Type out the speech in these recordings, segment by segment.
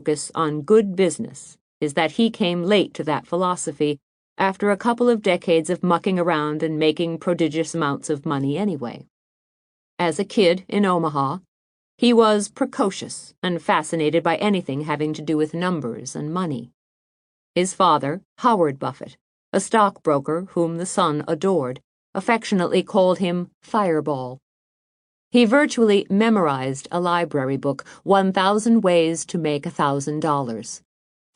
focus on good business is that he came late to that philosophy after a couple of decades of mucking around and making prodigious amounts of money anyway. As a kid in Omaha, he was precocious and fascinated by anything having to do with numbers and money. His father, Howard Buffett, a stockbroker whom the son adored, affectionately called him Fireball. He virtually memorized a library book, 1,000 Ways to Make $1,000,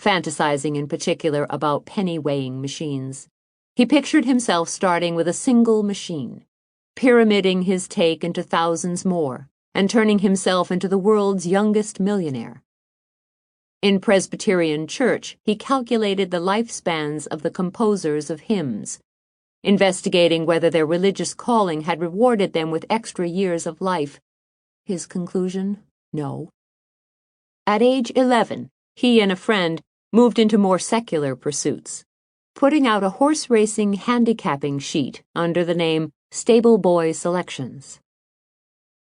fantasizing in particular about penny-weighing machines. He pictured himself starting with a single machine, pyramiding his take into thousands more, and turning himself into the world's youngest millionaire. In Presbyterian Church, he calculated the lifespans of the composers of hymns, investigating whether their religious calling had rewarded them with extra years of life. His conclusion? No. At age 11, he and a friend moved into more secular pursuits, putting out a horse racing handicapping sheet under the name Stable Boy Selections.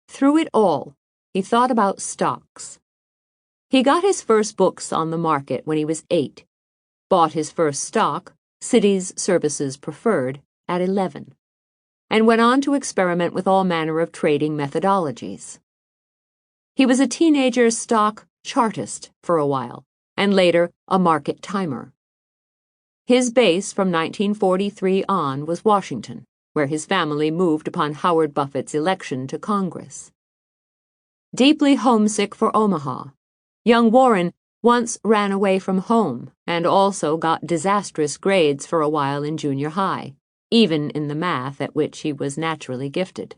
Through it all, he thought about stocks. He got his first books on the market when he was 8, bought his first stock, Cities Services Preferred, at 11, and went on to experiment with all manner of trading methodologies. He was a teenager stock chartist for a while, and later a market timer. His base from 1943 on was Washington, where his family moved upon Howard Buffett's election to Congress. Deeply homesick for Omaha, young Warren once ran away from home and also got disastrous grades for a while in junior high, even in the math at which he was naturally gifted.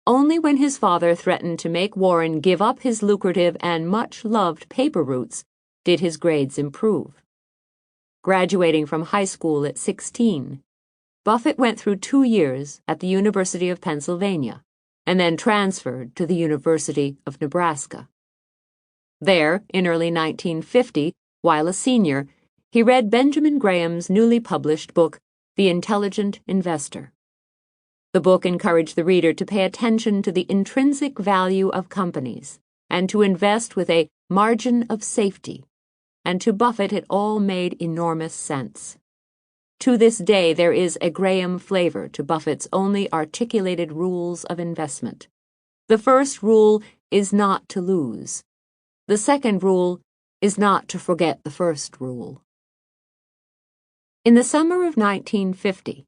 Only when his father threatened to make Warren give up his lucrative and much-loved paper routes did his grades improve. Graduating from high school at 16, Buffett went through 2 years at the University of Pennsylvania and then transferred to the University of Nebraska. There, in early 1950, while a senior, he read Benjamin Graham's newly published book, The Intelligent Investor. The book encouraged the reader to pay attention to the intrinsic value of companies and to invest with a margin of safety, and to Buffett it all made enormous sense. To this day, there is a Graham flavor to Buffett's only articulated rules of investment. The first rule is not to lose. The second rule is not to forget the first rule. In the summer of 1950,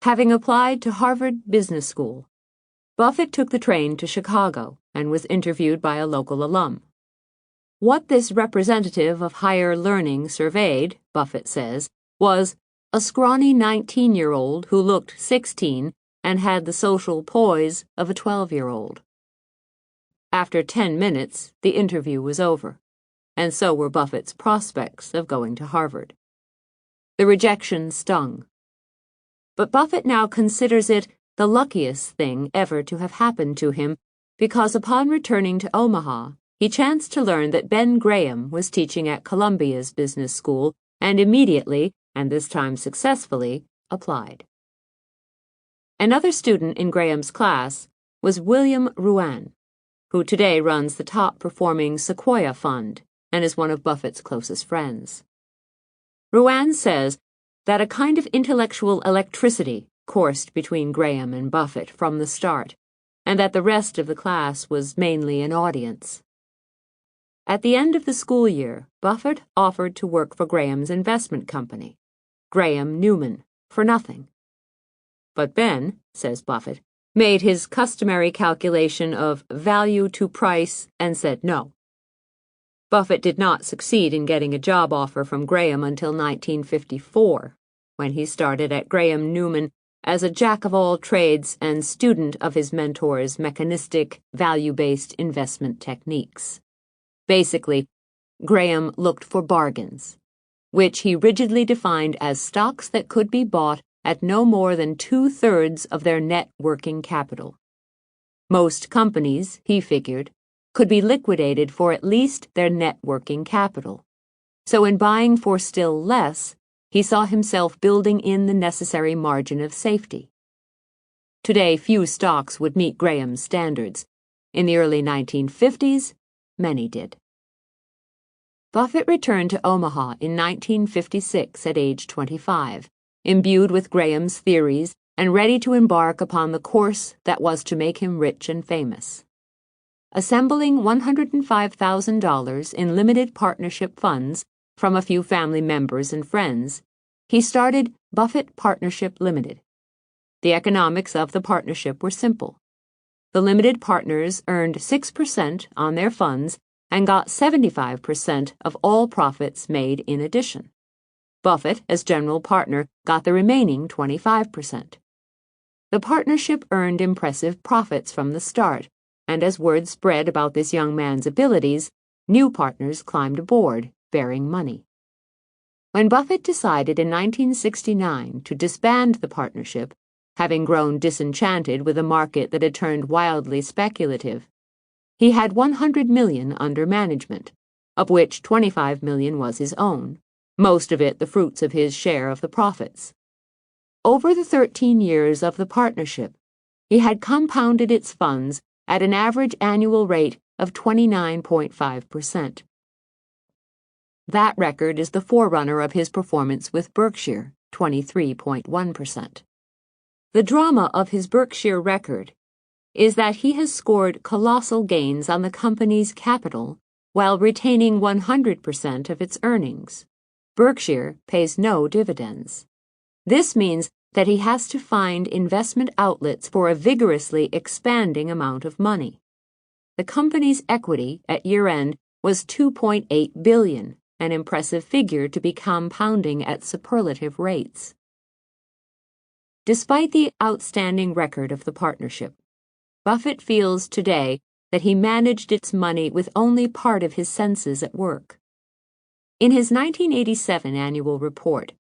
having applied to Harvard Business School, Buffett took the train to Chicago and was interviewed by a local alum. What this representative of higher learning surveyed, Buffett says, was a scrawny 19-year-old who looked 16 and had the social poise of a 12-year-old. After 10 minutes, the interview was over, and so were Buffett's prospects of going to Harvard. The rejection stung. But Buffett now considers it the luckiest thing ever to have happened to him because upon returning to Omaha, he chanced to learn that Ben Graham was teaching at Columbia's business school and immediately, and this time successfully, applied. Another student in Graham's class was William Ruane, who today runs the top-performing Sequoia Fund and is one of Buffett's closest friends. Ruane says that a kind of intellectual electricity coursed between Graham and Buffett from the start, and that the rest of the class was mainly an audience. At the end of the school year, Buffett offered to work for Graham's investment company, Graham Newman, for nothing. But Ben, says Buffett, made his customary calculation of value to price and said no. Buffett did not succeed in getting a job offer from Graham until 1954, when he started at Graham Newman as a jack-of-all-trades and student of his mentor's mechanistic, value-based investment techniques. Basically, Graham looked for bargains, which he rigidly defined as stocks that could be bought at no more than 2/3 of their net working capital. Most companies, he figured, could be liquidated for at least their net working capital. So in buying for still less, he saw himself building in the necessary margin of safety. Today, few stocks would meet Graham's standards. In the early 1950s, many did. Buffett returned to Omaha in 1956 at age 25, imbued with Graham's theories and ready to embark upon the course that was to make him rich and famous. Assembling $105,000 in limited partnership funds from a few family members and friends, he started Buffett Partnership Limited. The economics of the partnership were simple. The limited partners earned 6% on their funds and got 75% of all profits made in addition. Buffett, as general partner, got the remaining 25%. The partnership earned impressive profits from the start, and as word spread about this young man's abilities, new partners climbed aboard, bearing money. When Buffett decided in 1969 to disband the partnership, having grown disenchanted with a market that had turned wildly speculative, he had $100 million under management, of which $25 million was his own, most of it the fruits of his share of the profits. Over the 13 years of the partnership, he had compounded its funds at an average annual rate of 29.5%. That record is the forerunner of his performance with Berkshire, 23.1%. The drama of his Berkshire record is that he has scored colossal gains on the company's capital while retaining 100% of its earnings. Berkshire pays no dividends. This means that he has to find investment outlets for a vigorously expanding amount of money. The company's equity at year-end was $2.8 billion, an impressive figure to be compounding at superlative rates. Despite the outstanding record of the partnership, Buffett feels today that he managed its money with only part of his senses at work. In his 1987 annual report,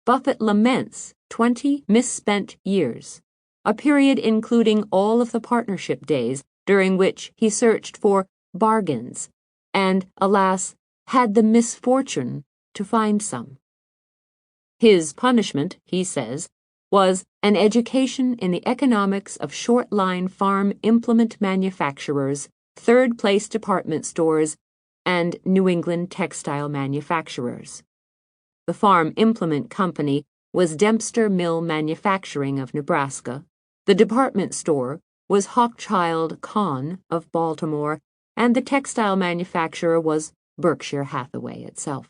Buffett laments 20 misspent years, a period including all of the partnership days during which he searched for bargains and, alas, had the misfortune to find some. His punishment, he says, was an education in the economics of short-line farm implement manufacturers, third-place department stores, and New England textile manufacturers. The farm implement company was Dempster Mill Manufacturing of Nebraska, the department store was Hochschild Kahn of Baltimore, and the textile manufacturer was Berkshire Hathaway itself.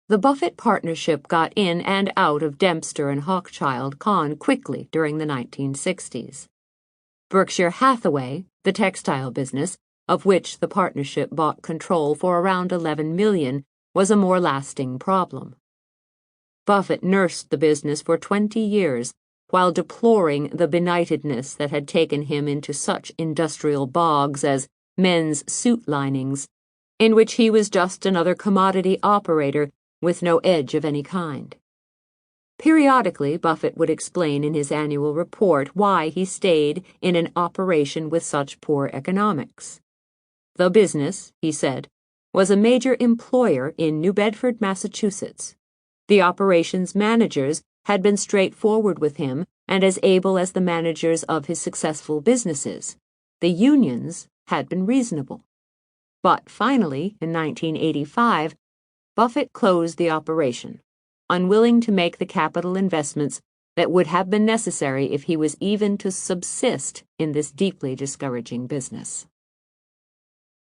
The Buffett partnership got in and out of Dempster and Hochschild Kahn quickly during the 1960s. Berkshire Hathaway, the textile business, of which the partnership bought control for around $11 million, was a more lasting problem. Buffett nursed the business for 20 years while deploring the benightedness that had taken him into such industrial bogs as men's suit linings, in which he was just another commodity operator with no edge of any kind. Periodically, Buffett would explain in his annual report why he stayed in an operation with such poor economics. The business, he said, was a major employer in New Bedford, Massachusetts. The operations managers had been straightforward with him and as able as the managers of his successful businesses. The unions had been reasonable. But finally, in 1985, Buffett closed the operation, unwilling to make the capital investments that would have been necessary if he was even to subsist in this deeply discouraging business.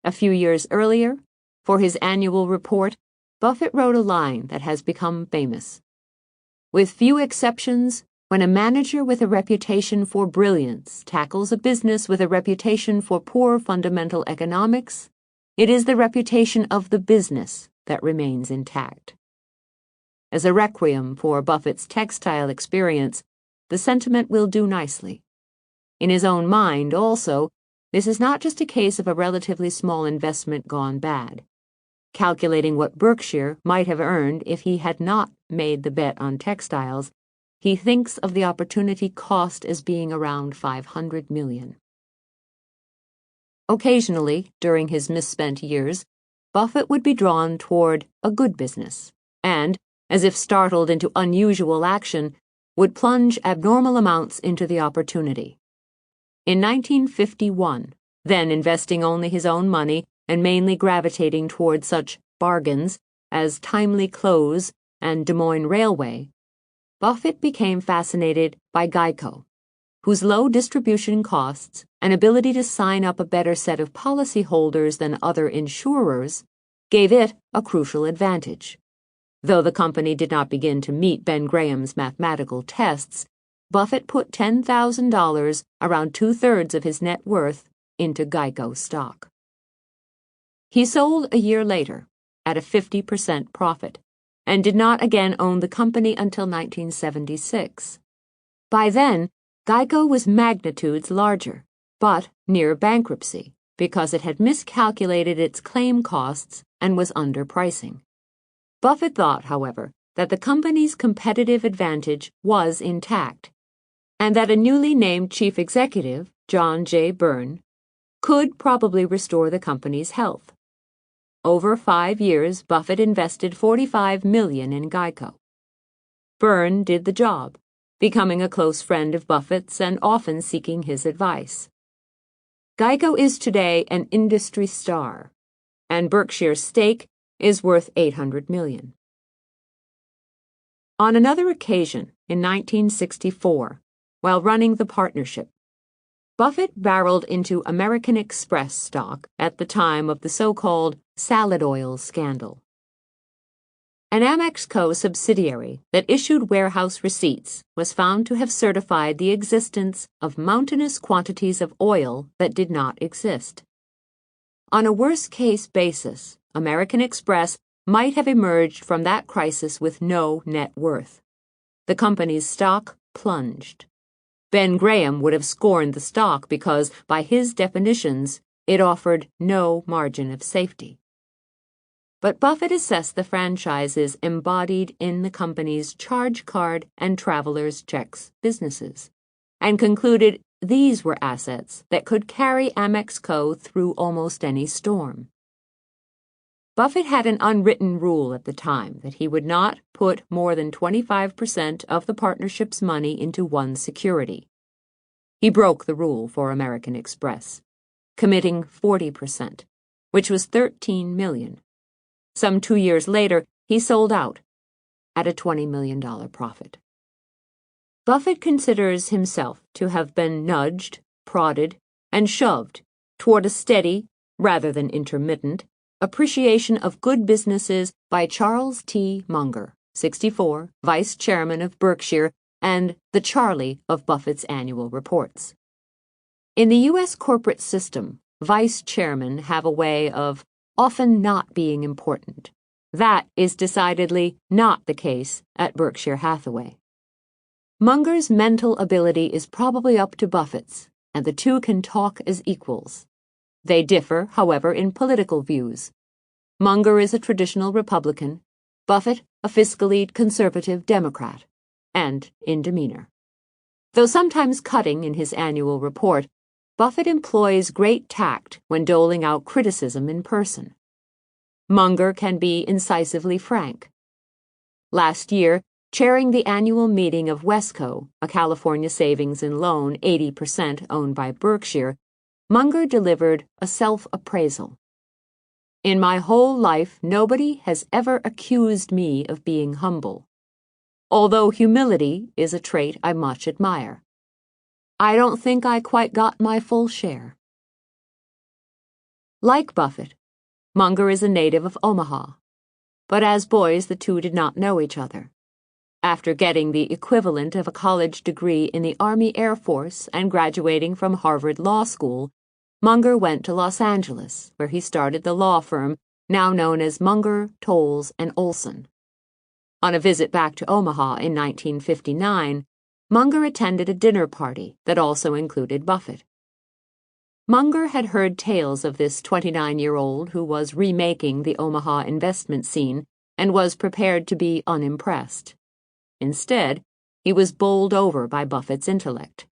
A few years earlier, for his annual report, Buffett wrote a line that has become famous. With few exceptions, when a manager with a reputation for brilliance tackles a business with a reputation for poor fundamental economics, it is the reputation of the business that remains intact. As a requiem for Buffett's textile experience, the sentiment will do nicely. In his own mind, also, this is not just a case of a relatively small investment gone bad. Calculating what Berkshire might have earned if he had not made the bet on textiles, he thinks of the opportunity cost as being around $500 million. Occasionally, during his misspent years, Buffett would be drawn toward a good business and, as if startled into unusual action, would plunge abnormal amounts into the opportunity. In 1951, then investing only his own money and mainly gravitating toward such bargains as timely clothes and Des Moines Railway, Buffett became fascinated by Geico, whose low distribution costs and ability to sign up a better set of policyholders than other insurers gave it a crucial advantage. Though the company did not begin to meet Ben Graham's mathematical tests, Buffett put $10,000, around 2/3 of his net worth, into Geico stock. He sold a year later at a 50% profit and did not again own the company until 1976. By then, Geico was magnitudes larger, but near bankruptcy because it had miscalculated its claim costs and was underpricing. Buffett thought, however, that the company's competitive advantage was intact, and that a newly named chief executive, John J. Byrne, could probably restore the company's health. Over 5 years, Buffett invested $45 million in Geico. Byrne did the job, becoming a close friend of Buffett's and often seeking his advice. Geico is today an industry star, and Berkshire's stake is worth $800 million. On another occasion, in 1964, while running the partnership, Buffett barreled into American Express stock at the time of the so-called salad oil scandal. An Amex Co. subsidiary that issued warehouse receipts was found to have certified the existence of mountainous quantities of oil that did not exist. On a worst-case basis, American Express might have emerged from that crisis with no net worth. The company's stock plunged. Ben Graham would have scorned the stock because, by his definitions, it offered no margin of safety. But Buffett assessed the franchises embodied in the company's charge card and traveler's checks businesses, and concluded these were assets that could carry Amex Co. through almost any storm. Buffett had an unwritten rule at the time that he would not put more than 25% of the partnership's money into one security. He broke the rule for American Express, committing 40%, which was $13 million. Some 2 years later, he sold out at a $20 million profit. Buffett considers himself to have been nudged, prodded, and shoved toward a steady, rather than intermittent, appreciation of good businesses by Charles T. Munger, 64, vice chairman of Berkshire and the Charlie of Buffett's annual reports. In the U.S. corporate system, vice chairmen have a way of often not being important. That is decidedly not the case at Berkshire Hathaway. Munger's mental ability is probably up to Buffett's, and the two can talk as equals. They differ, however, in political views. Munger is a traditional Republican, Buffett a fiscally conservative Democrat, and in demeanor. Though sometimes cutting in his annual report, Buffett employs great tact when doling out criticism in person. Munger can be incisively frank. Last year, chairing the annual meeting of Wesco, a California savings and loan 80% owned by Berkshire, Munger delivered a self-appraisal. In my whole life, nobody has ever accused me of being humble, although humility is a trait I much admire. I don't think I quite got my full share. Like Buffett, Munger is a native of Omaha, but as boys the two did not know each other. After getting the equivalent of a college degree in the Army Air Force and graduating from Harvard Law School, Munger went to Los Angeles, where he started the law firm now known as Munger, Tolles, and Olson. On a visit back to Omaha in 1959, Munger attended a dinner party that also included Buffett. Munger had heard tales of this 29-year-old who was remaking the Omaha investment scene and was prepared to be unimpressed. Instead, he was bowled over by Buffett's intellect.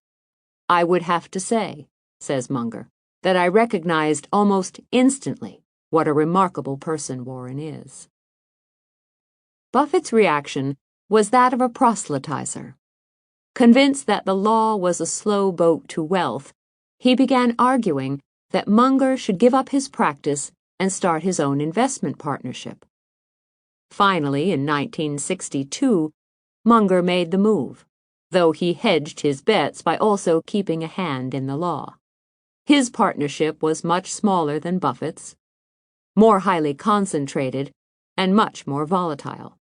I would have to say, says Munger, that I recognized almost instantly what a remarkable person Warren is. Buffett's reaction was that of a proselytizer. Convinced that the law was a slow boat to wealth, he began arguing that Munger should give up his practice and start his own investment partnership. Finally, in 1962, Munger made the move, though he hedged his bets by also keeping a hand in the law. His partnership was much smaller than Buffett's, more highly concentrated, and much more volatile.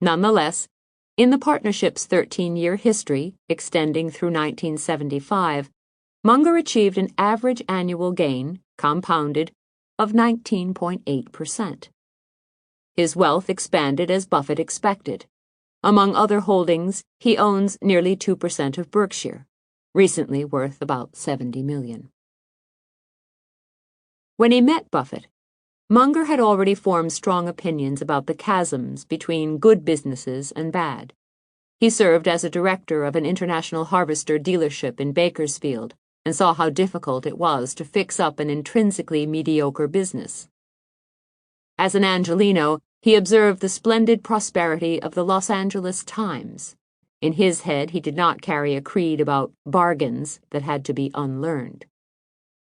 Nonetheless, in the partnership's 13-year history, extending through 1975, Munger achieved an average annual gain, compounded, of 19.8%. His wealth expanded as Buffett expected. Among other holdings, he owns nearly 2% of Berkshire, recently worth about $70 million. When he met Buffett, Munger had already formed strong opinions about the chasms between good businesses and bad. He served as a director of an international harvester dealership in Bakersfield and saw how difficult it was to fix up an intrinsically mediocre business. As an Angelino, he observed the splendid prosperity of the Los Angeles Times. In his head, he did not carry a creed about bargains that had to be unlearned.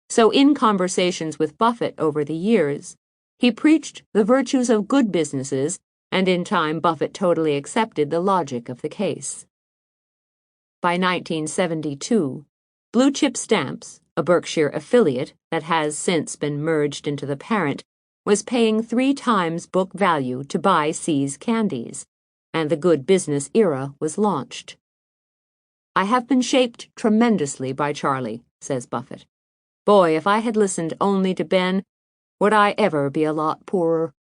So in conversations with Buffett over the years, he preached the virtues of good businesses, and in time Buffett totally accepted the logic of the case. By 1972, Blue Chip Stamps, a Berkshire affiliate that has since been merged into the parent, was paying 3 times book value to buy See's candies, and the good business era was launched. "I have been shaped tremendously by Charlie," says Buffett. "Boy, if I had listened only to Ben, would I ever be a lot poorer?"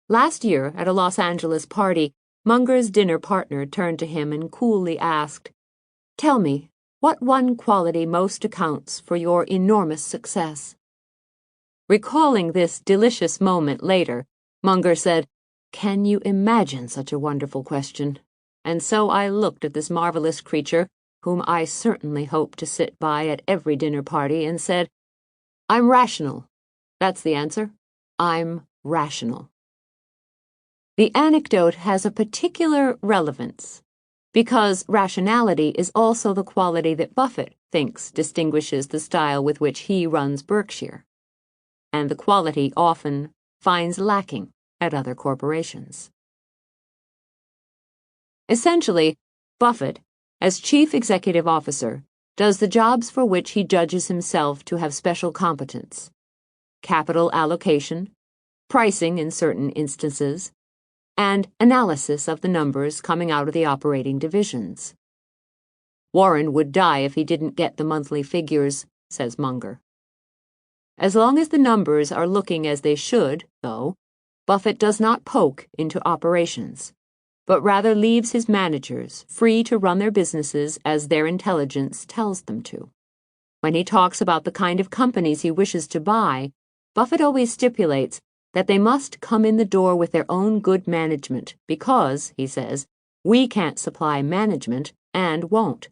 Last year, at a Los Angeles party, Munger's dinner partner turned to him and coolly asked, "Tell me, what one quality most accounts for your enormous success?" Recalling this delicious moment later, Munger said, "Can you imagine such a wonderful question? And so I looked at this marvelous creature, whom I certainly hope to sit by at every dinner party, and said, 'I'm rational.' That's the answer. I'm rational." The anecdote has a particular relevance because rationality is also the quality that Buffett thinks distinguishes the style with which he runs Berkshire, and the quality often finds lacking at other corporations. Essentially, Buffett, as chief executive officer, does the jobs for which he judges himself to have special competence: capital allocation, pricing in certain instances, and analysis of the numbers coming out of the operating divisions. "Warren would die if he didn't get the monthly figures," says Munger. As long as the numbers are looking as they should, though, Buffett does not poke into operations, but rather leaves his managers free to run their businesses as their intelligence tells them to. When he talks about the kind of companies he wishes to buy, Buffett always stipulates that they must come in the door with their own good management because, he says, we can't supply management and won't.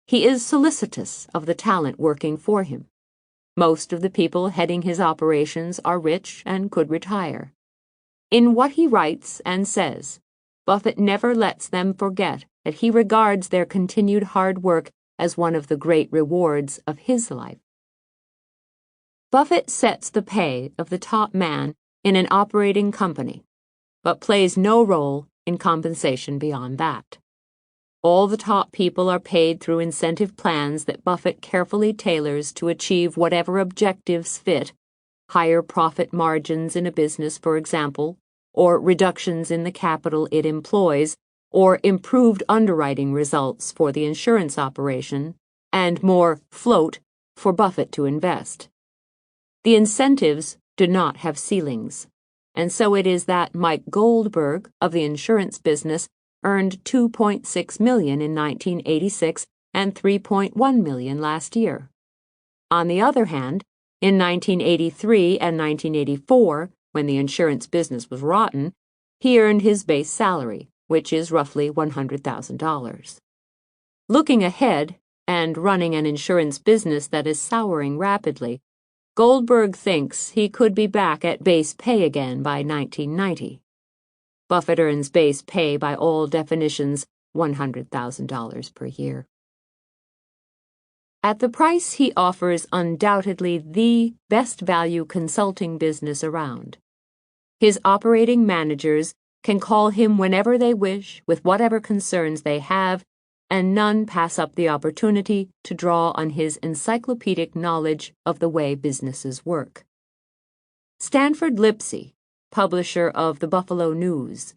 He is solicitous of the talent working for him. Most of the people heading his operations are rich and could retire. In what he writes and says, Buffett never lets them forget that he regards their continued hard work as one of the great rewards of his life. Buffett sets the pay of the top man in an operating company, but plays no role in compensation beyond that. All the top people are paid through incentive plans that Buffett carefully tailors to achieve whatever objectives fit: higher profit margins in a business, for example, or reductions in the capital it employs, or improved underwriting results for the insurance operation, and more float for Buffett to invest. The incentives do not have ceilings, and so it is that Mike Goldberg of the insurance business earned $2.6 million in 1986 and $3.1 million last year. On the other hand, in 1983 and 1984, when the insurance business was rotten, he earned his base salary, which is roughly $100,000. Looking ahead, and running an insurance business that is souring rapidly, Goldberg thinks he could be back at base pay again by 1990. Buffett earns base pay by all definitions $100,000 per year. At the price he offers undoubtedly the best value consulting business around. His operating managers can call him whenever they wish with whatever concerns they have, and none pass up the opportunity to draw on his encyclopedic knowledge of the way businesses work. Stanford Lipsey, publisher of the Buffalo News,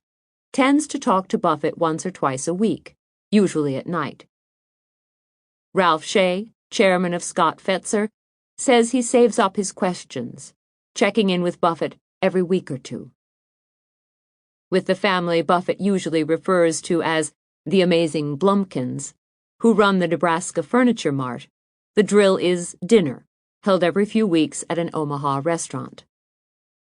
tends to talk to Buffett once or twice a week, usually at night. Ralph Shea, chairman of Scott Fetzer, says he saves up his questions, checking in with Buffett every week or two. With the family Buffett usually refers to as the amazing Blumkins, who run the Nebraska Furniture Mart, the drill is dinner, held every few weeks at an Omaha restaurant.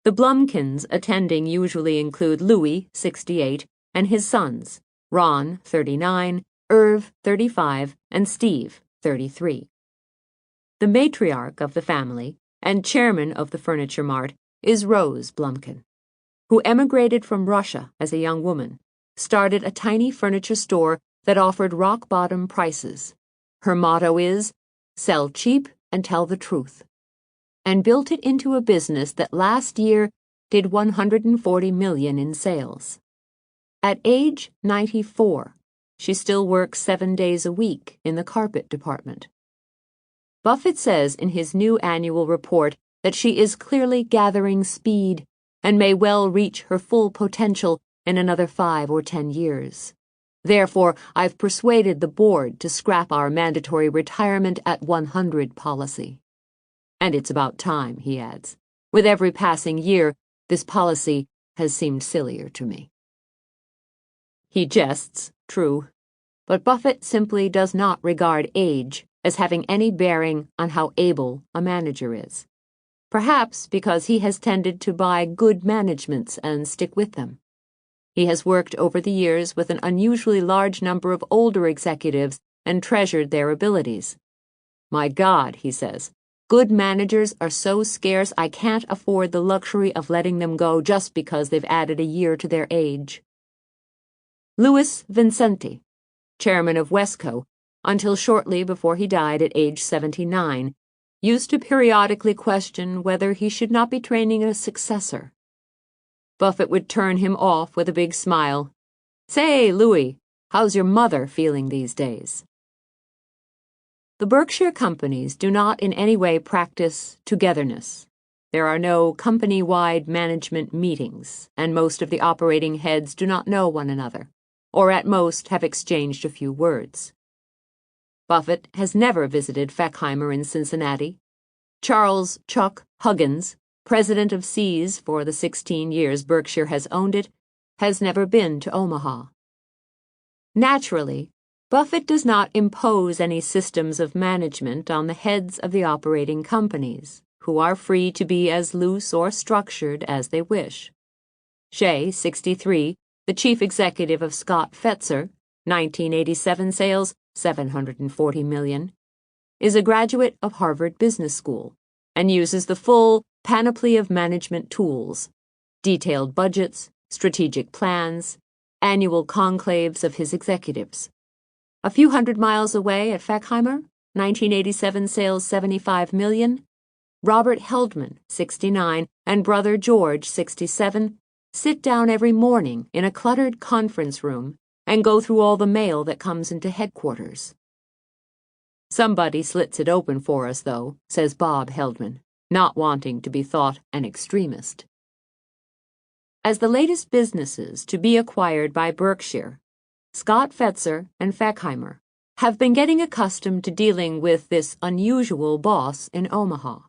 The Blumkins attending usually include Louis, 68, and his sons, Ron, 39, Irv, 35, and Steve, 33. The matriarch of the family and chairman of the Furniture Mart is Rose Blumkin, who emigrated from Russia as a young woman, started a tiny furniture store that offered rock-bottom prices. Her motto is, "Sell cheap and tell the truth," and built it into a business that last year did $140 million in sales. At age 94, she still works 7 days a week in the carpet department. Buffett says in his new annual report that she is clearly gathering speed and may well reach her full potential in another 5 or 10 years. Therefore, I've persuaded the board to scrap our mandatory retirement at 100 policy. And it's about time, he adds. With every passing year, this policy has seemed sillier to me. He jests, true, but Buffett simply does not regard age as having any bearing on how able a manager is. Perhaps because he has tended to buy good managements and stick with them. He has worked over the years with an unusually large number of older executives and treasured their abilities. My God, he says, good managers are so scarce I can't afford the luxury of letting them go just because they've added a year to their age. Louis Vincenti, chairman of Wesco, until shortly before he died at age 79, used to periodically question whether he should not be training a successor. Buffett would turn him off with a big smile. "Say, Louis, how's your mother feeling these days?" The Berkshire companies do not in any way practice togetherness. There are no company-wide management meetings, and most of the operating heads do not know one another, or at most have exchanged a few words. Buffett has never visited Feckheimer in Cincinnati. Charles Chuck Huggins, president of Sears for the 16 years Berkshire has owned it, has never been to Omaha. Naturally, Buffett does not impose any systems of management on the heads of the operating companies, who are free to be as loose or structured as they wish. Shea, 63, the chief executive of Scott Fetzer, 1987 sales, $740 million, is a graduate of Harvard Business School and uses the full panoply of management tools, detailed budgets, strategic plans, annual conclaves of his executives. A few hundred miles away at Feckheimer, 1987 sales $75 million, Robert Heldman, 69, and brother George, 67, sit down every morning in a cluttered conference room and go through all the mail that comes into headquarters. Somebody slits it open for us, though, says Bob Heldman, not wanting to be thought an extremist. As the latest businesses to be acquired by Berkshire, Scott Fetzer and Feckheimer have been getting accustomed to dealing with this unusual boss in Omaha.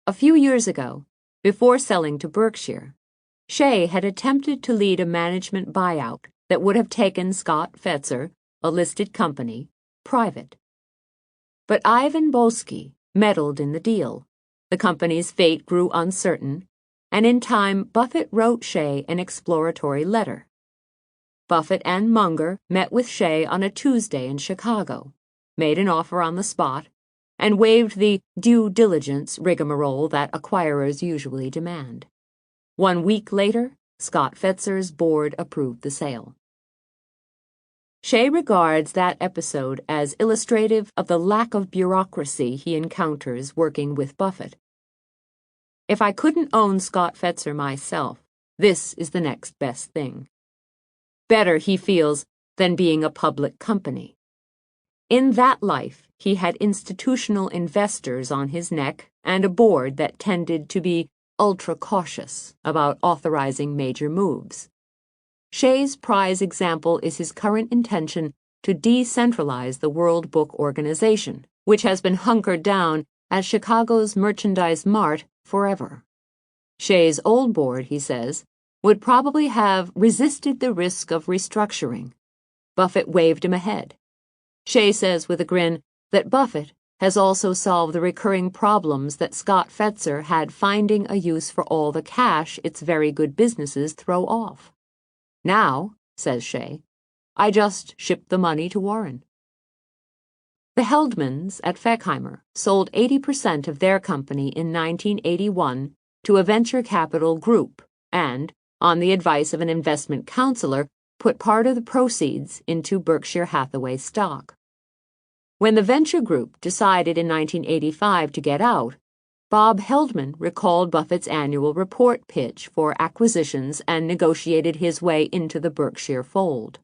A few years ago, before selling to Berkshire, Shea had attempted to lead a management buyout that would have taken Scott Fetzer, a listed company, private. But Ivan Boesky meddled in the deal. The company's fate grew uncertain, and in time Buffett wrote Shea an exploratory letter. Buffett and Munger met with Shea on a Tuesday in Chicago, made an offer on the spot, and waived the due diligence rigmarole that acquirers usually demand. 1 week later, Scott Fetzer's board approved the sale. Shea regards that episode as illustrative of the lack of bureaucracy he encounters working with Buffett. If I couldn't own Scott Fetzer myself, this is the next best thing. Better, he feels, than being a public company. In that life, he had institutional investors on his neck and a board that tended to be ultra-cautious about authorizing major moves. Shea's prize example is his current intention to decentralize the World Book Organization, which has been hunkered down as Chicago's merchandise mart forever. Shea's old board, he says, would probably have resisted the risk of restructuring. Buffett waved him ahead. Shea says with a grin that Buffett has also solved the recurring problems that Scott Fetzer had finding a use for all the cash its very good businesses throw off. Now, says Shea, I just ship the money to Warren. The Heldmans at Feckheimer sold 80% of their company in 1981 to a venture capital group and, on the advice of an investment counselor, put part of the proceeds into Berkshire Hathaway stock. When the venture group decided in 1985 to get out, Bob Heldman recalled Buffett's annual report pitch for acquisitions and negotiated his way into the Berkshire fold.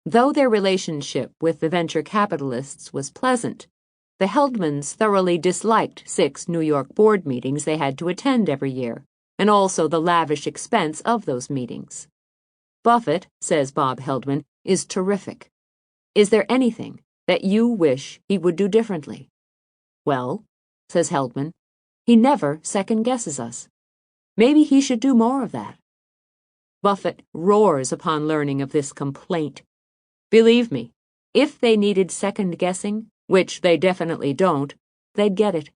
Though their relationship with the venture capitalists was pleasant, the Heldmans thoroughly disliked 6 New York board meetings they had to attend every year, and also the lavish expense of those meetings. Buffett, says Bob Heldman, is terrific. Is there anything that you wish he would do differently? Well, says Heldman, he never second-guesses us. Maybe he should do more of that. Buffett roars upon learning of this complaint. Believe me, if they needed second-guessing, which they definitely don't, they'd get it.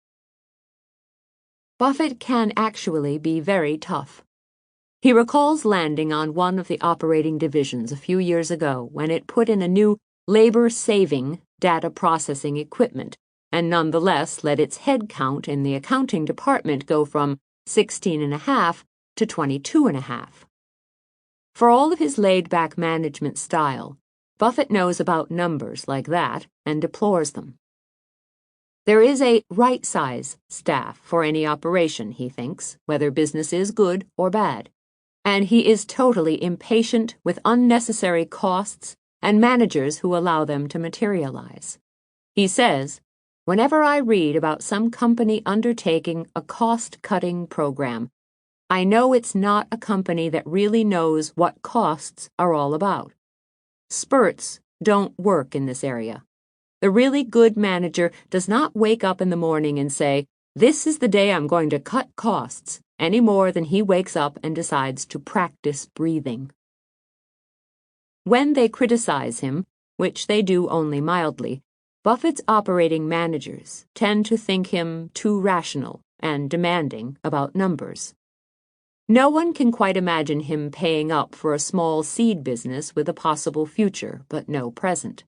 Buffett can actually be very tough. He recalls landing on one of the operating divisions a few years ago when it put in a new labor-saving data processing equipment and nonetheless let its head count in the accounting department go from 16.5 to 22.5. For all of his laid-back management style, Buffett knows about numbers like that and deplores them. There is a right-size staff for any operation, he thinks, whether business is good or bad, and he is totally impatient with unnecessary costs and managers who allow them to materialize. He says, whenever I read about some company undertaking a cost-cutting program, I know it's not a company that really knows what costs are all about. Spurts don't work in this area. The really good manager does not wake up in the morning and say, this is the day I'm going to cut costs, any more than he wakes up and decides to practice breathing. When they criticize him, which they do only mildly, Buffett's operating managers tend to think him too rational and demanding about numbers. No one can quite imagine him paying up for a small seed business with a possible future but no present.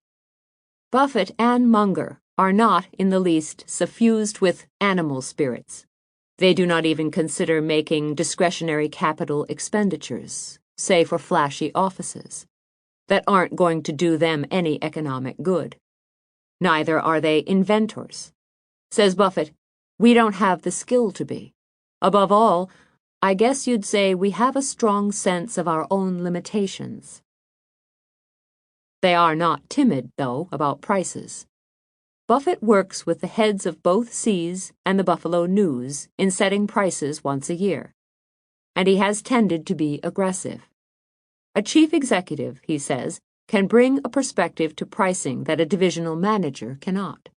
Buffett and Munger are not in the least suffused with animal spirits. They do not even consider making discretionary capital expenditures, say for flashy offices, that aren't going to do them any economic good. Neither are they inventors. Says Buffett, we don't have the skill to be. Above all, I guess you'd say we have a strong sense of our own limitations. They are not timid, though, about prices. Buffett works with the heads of both Seas and the Buffalo News in setting prices once a year, and he has tended to be aggressive. A chief executive, he says, can bring a perspective to pricing that a divisional manager cannot.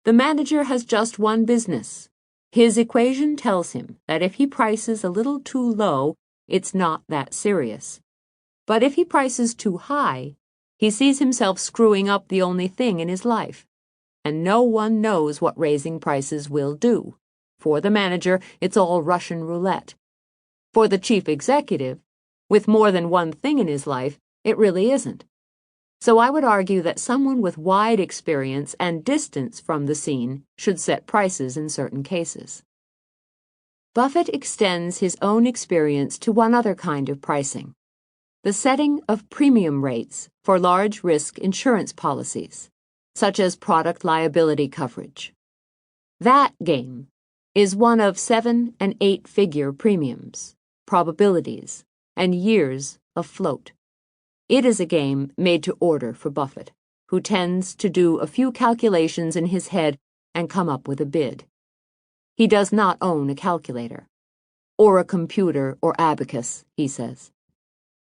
The manager has just one business. His equation tells him that if he prices a little too low, it's not that serious. But if he prices too high, he sees himself screwing up the only thing in his life. And no one knows what raising prices will do. For the manager, it's all Russian roulette. For the chief executive, with more than one thing in his life, it really isn't. So I would argue that someone with wide experience and distance from the scene should set prices in certain cases. Buffett extends his own experience to one other kind of pricing. the setting of premium rates for large risk insurance policies, such as product liability coverage. That game is one of 7- and 8-figure premiums, probabilities, and years of float. It is a game made to order for Buffett, who tends to do a few calculations in his head and come up with a bid. He does not own a calculator, or a computer or abacus, he says,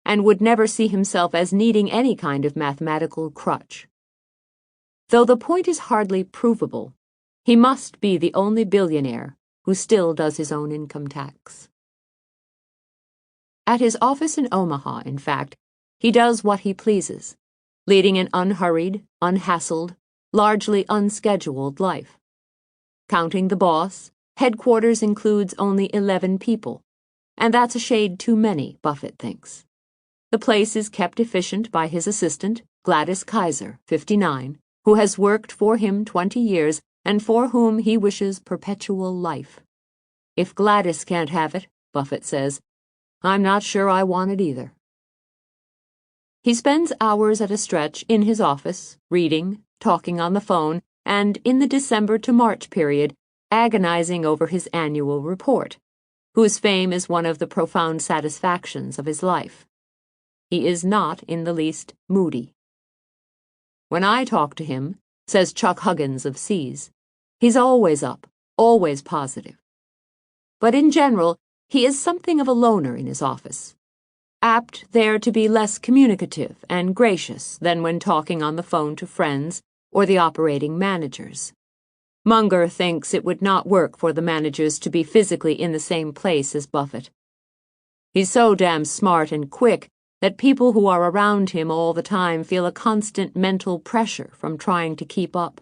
and would never see himself as needing any kind of mathematical crutch. Though the point is hardly provable, he must be the only billionaire who still does his own income tax. At his office in Omaha, in fact, he does what he pleases, leading an unhurried, unhassled, largely unscheduled life. Counting the boss, headquarters includes only 11 people, and that's a shade too many, Buffett thinks. The place is kept efficient by his assistant, Gladys Kaiser, 59, who has worked for him 20 years and for whom he wishes perpetual life. If Gladys can't have it, Buffett says, I'm not sure I want it either. He spends hours at a stretch in his office, reading, talking on the phone, and in the December to March period, agonizing over his annual report, whose fame is one of the profound satisfactions of his life. He is not in the least moody. When I talk to him, says Chuck Huggins of Seas, he's always up, always positive. But in general, he is something of a loner in his office, apt there to be less communicative and gracious than when talking on the phone to friends or the operating managers. Munger thinks it would not work for the managers to be physically in the same place as Buffett. He's so damn smart and quick that people who are around him all the time feel a constant mental pressure from trying to keep up.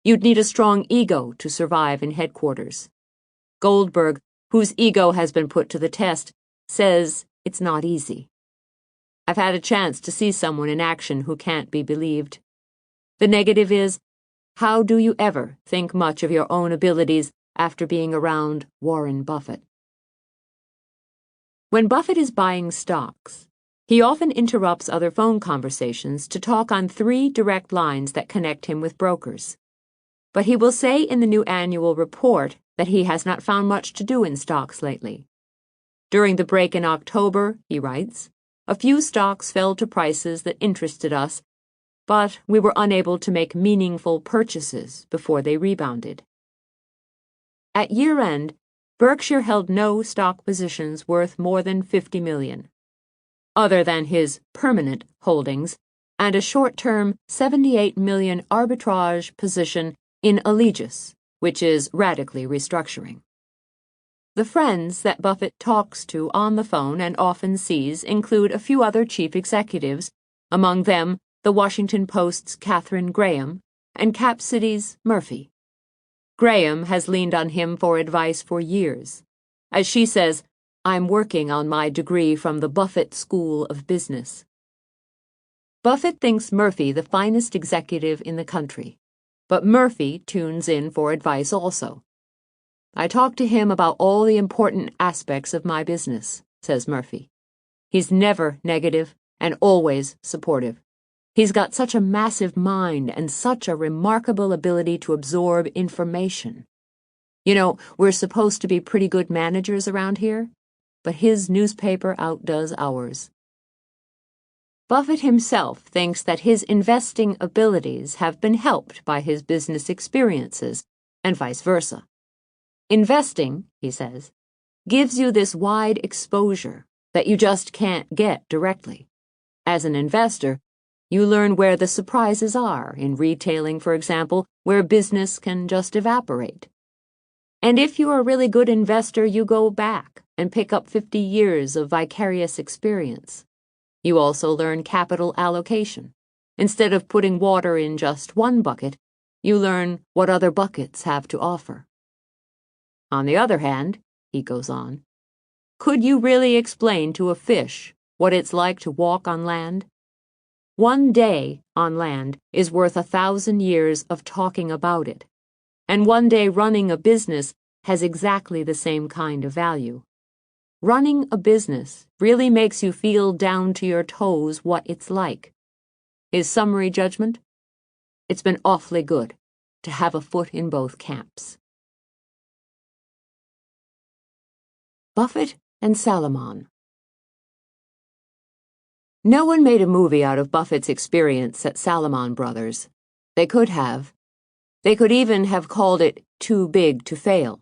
You'd need a strong ego to survive in headquarters. Goldberg, whose ego has been put to the test, says it's not easy. I've had a chance to see someone in action who can't be believed. The negative is, how do you ever think much of your own abilities after being around Warren Buffett? When Buffett is buying stocks, he often interrupts other phone conversations to talk on 3 direct lines that connect him with brokers. But he will say in the new annual report that he has not found much to do in stocks lately. During the break in October, he writes, a few stocks fell to prices that interested us, but we were unable to make meaningful purchases before they rebounded. At year-end, Berkshire held no stock positions worth more than $50 million, other than his permanent holdings and a short-term $78 million arbitrage position in Allegis, which is radically restructuring. The friends that Buffett talks to on the phone and often sees include a few other chief executives, among them the Washington Post's Katharine Graham and Cap City's Murphy. Graham has leaned on him for advice for years. As she says, I'm working on my degree from the Buffett School of Business. Buffett thinks Murphy the finest executive in the country, but Murphy tunes in for advice also. I talk to him about all the important aspects of my business, says Murphy. He's never negative and always supportive. He's got such a massive mind and such a remarkable ability to absorb information. You know, we're supposed to be pretty good managers around here, but his newspaper outdoes ours. Buffett himself thinks that his investing abilities have been helped by his business experiences, and vice versa. Investing, he says, gives you this wide exposure that you just can't get directly. As an investor, you learn where the surprises are, in retailing, for example, where business can just evaporate. And if you're a really good investor, you go back and pick up 50 years of vicarious experience. You also learn capital allocation. Instead of putting water in just one bucket, you learn what other buckets have to offer. On the other hand, he goes on, could you really explain to a fish what it's like to walk on land? 1 day on land is worth 1,000 years of talking about it, and 1 day running a business has exactly the same kind of value. running a business really makes you feel down to your toes what it's like. His summary judgment? It's been awfully good to have a foot in both camps. Buffett and Salomon. No one made a movie out of Buffett's experience at Salomon Brothers. They could have. They could even have called it Too Big to Fail,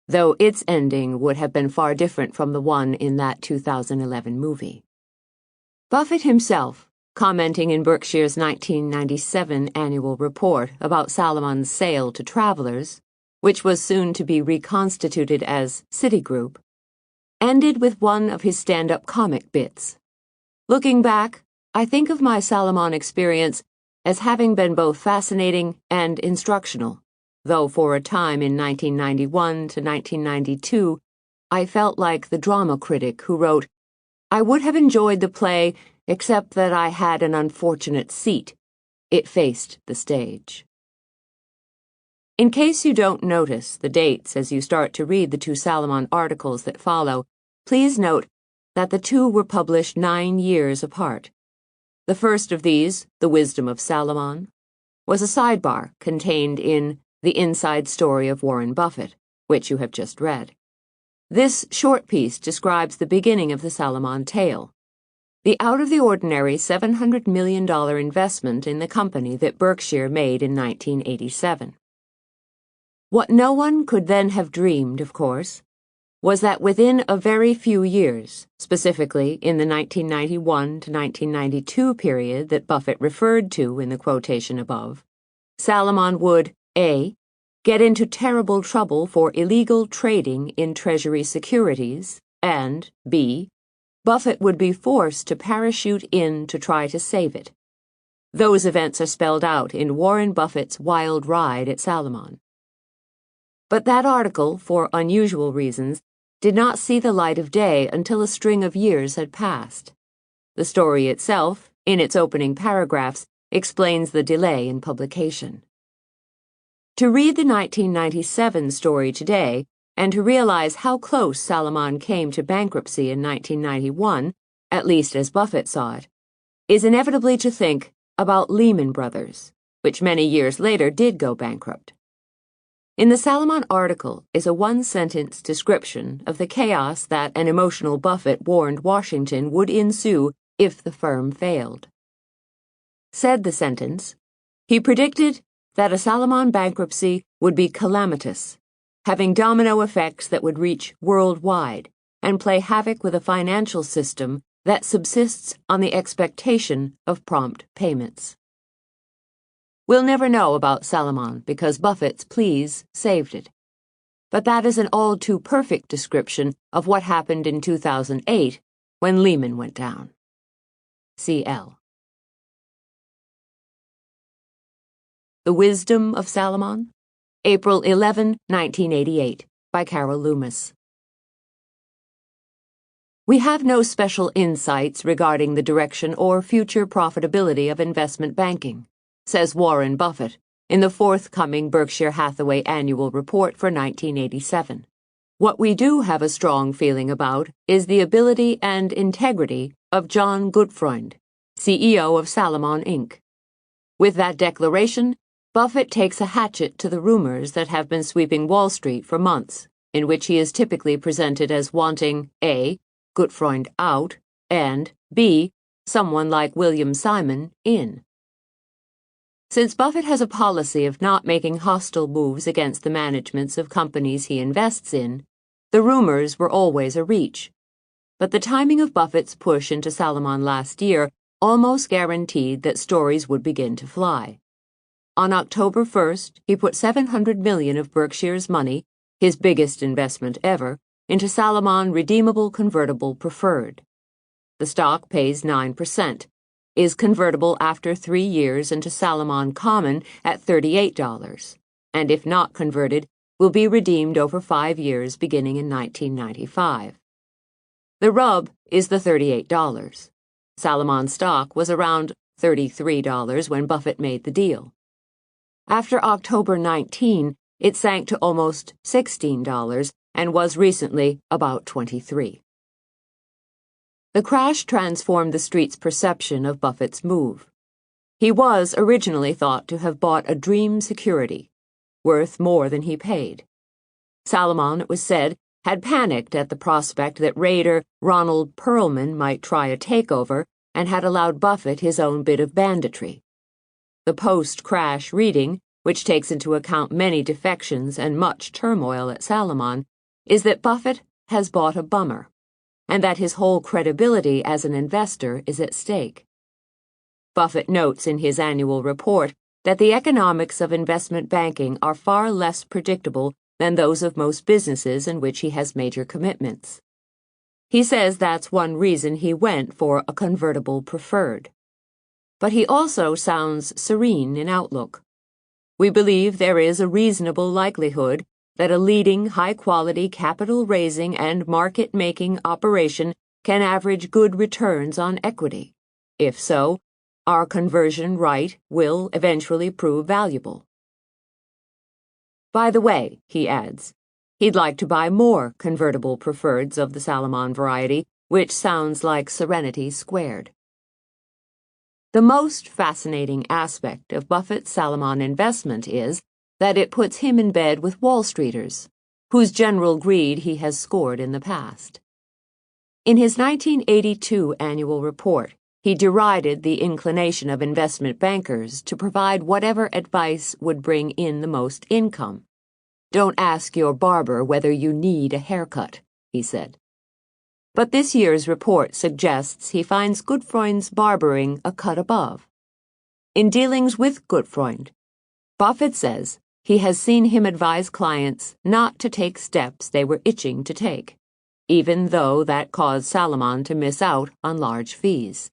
though its ending would have been far different from the one in that 2011 movie. Buffett himself, commenting in Berkshire's 1997 annual report about Salomon's sale to Travelers, which was soon to be reconstituted as Citigroup, ended with one of his stand-up comic bits. Looking back, I think of my Salomon experience as having been both fascinating and instructional, though for a time in 1991 to 1992, I felt like the drama critic who wrote, "I would have enjoyed the play except that I had an unfortunate seat. It faced the stage." In case you don't notice the dates as you start to read the two Salomon articles that follow, please note that the two were published 9 years apart. The first of these, The Wisdom of Salomon, was a sidebar contained in The Inside Story of Warren Buffett, which you have just read. This short piece describes the beginning of the Salomon tale, the out-of-the-ordinary $700 million investment in the company that Berkshire made in 1987. What no one could then have dreamed, of course, was that within a very few years, specifically in the 1991 to 1992 period that Buffett referred to in the quotation above, Salomon would, A, get into terrible trouble for illegal trading in Treasury securities, and, B, Buffett would be forced to parachute in to try to save it. Those events are spelled out in Warren Buffett's wild ride at Salomon. But that article, for unusual reasons, did not see the light of day until a string of years had passed. The story itself, in its opening paragraphs, explains the delay in publication. To read the 1997 story today, and to realize how close Salomon came to bankruptcy in 1991, at least as Buffett saw it, is inevitably to think about Lehman Brothers, which many years later did go bankrupt. In the Salomon article is a one-sentence description of the chaos that an emotional Buffett warned Washington would ensue if the firm failed. Said the sentence, he predicted that a Salomon bankruptcy would be calamitous, having domino effects that would reach worldwide and play havoc with a financial system that subsists on the expectation of prompt payments. We'll never know about Salomon because Buffett's pleas saved it. But that is an all-too-perfect description of what happened in 2008 when Lehman went down. C.L. The Wisdom of Salomon, April 11, 1988, by Carol Loomis. We have no special insights regarding the direction or future profitability of investment banking, says Warren Buffett in the forthcoming Berkshire Hathaway annual report for 1987. What we do have a strong feeling about is the ability and integrity of John Gutfreund, CEO of Salomon Inc. With that declaration, Buffett takes a hatchet to the rumors that have been sweeping Wall Street for months, in which he is typically presented as wanting A, Gutfreund out, and B, someone like William Simon in. Since Buffett has a policy of not making hostile moves against the managements of companies he invests in, the rumors were always a reach. But the timing of Buffett's push into Salomon last year almost guaranteed that stories would begin to fly. On October 1st, he put $700 million of Berkshire's money, his biggest investment ever, into Salomon Redeemable Convertible Preferred. The stock pays 9%. Is convertible after 3 years into Salomon Common at $38, and if not converted, will be redeemed over 5 years beginning in 1995. The rub is the $38. Salomon stock was around $33 when Buffett made the deal. After October 19, it sank to almost $16 and was recently about $23. The crash transformed the street's perception of Buffett's move. He was originally thought to have bought a dream security, worth more than he paid. Salomon, it was said, had panicked at the prospect that raider Ronald Perlman might try a takeover and had allowed Buffett his own bit of banditry. The post-crash reading, which takes into account many defections and much turmoil at Salomon, is that Buffett has bought a bummer, and that his whole credibility as an investor is at stake. Buffett notes in his annual report that the economics of investment banking are far less predictable than those of most businesses in which he has major commitments. He says that's one reason he went for a convertible preferred. But he also sounds serene in outlook. We believe there is a reasonable likelihood that a leading high-quality capital-raising and market-making operation can average good returns on equity. If so, our conversion right will eventually prove valuable. By the way, he adds, he'd like to buy more convertible preferreds of the Salomon variety, which sounds like Serenity squared. The most fascinating aspect of Buffett's Salomon investment is that it puts him in bed with Wall Streeters, whose general greed he has scored in the past. In his 1982 annual report, he derided the inclination of investment bankers to provide whatever advice would bring in the most income. Don't ask your barber whether you need a haircut, he said. But this year's report suggests he finds Gutfreund's barbering a cut above. In dealings with Gutfreund, Buffett says he has seen him advise clients not to take steps they were itching to take, even though that caused Salomon to miss out on large fees.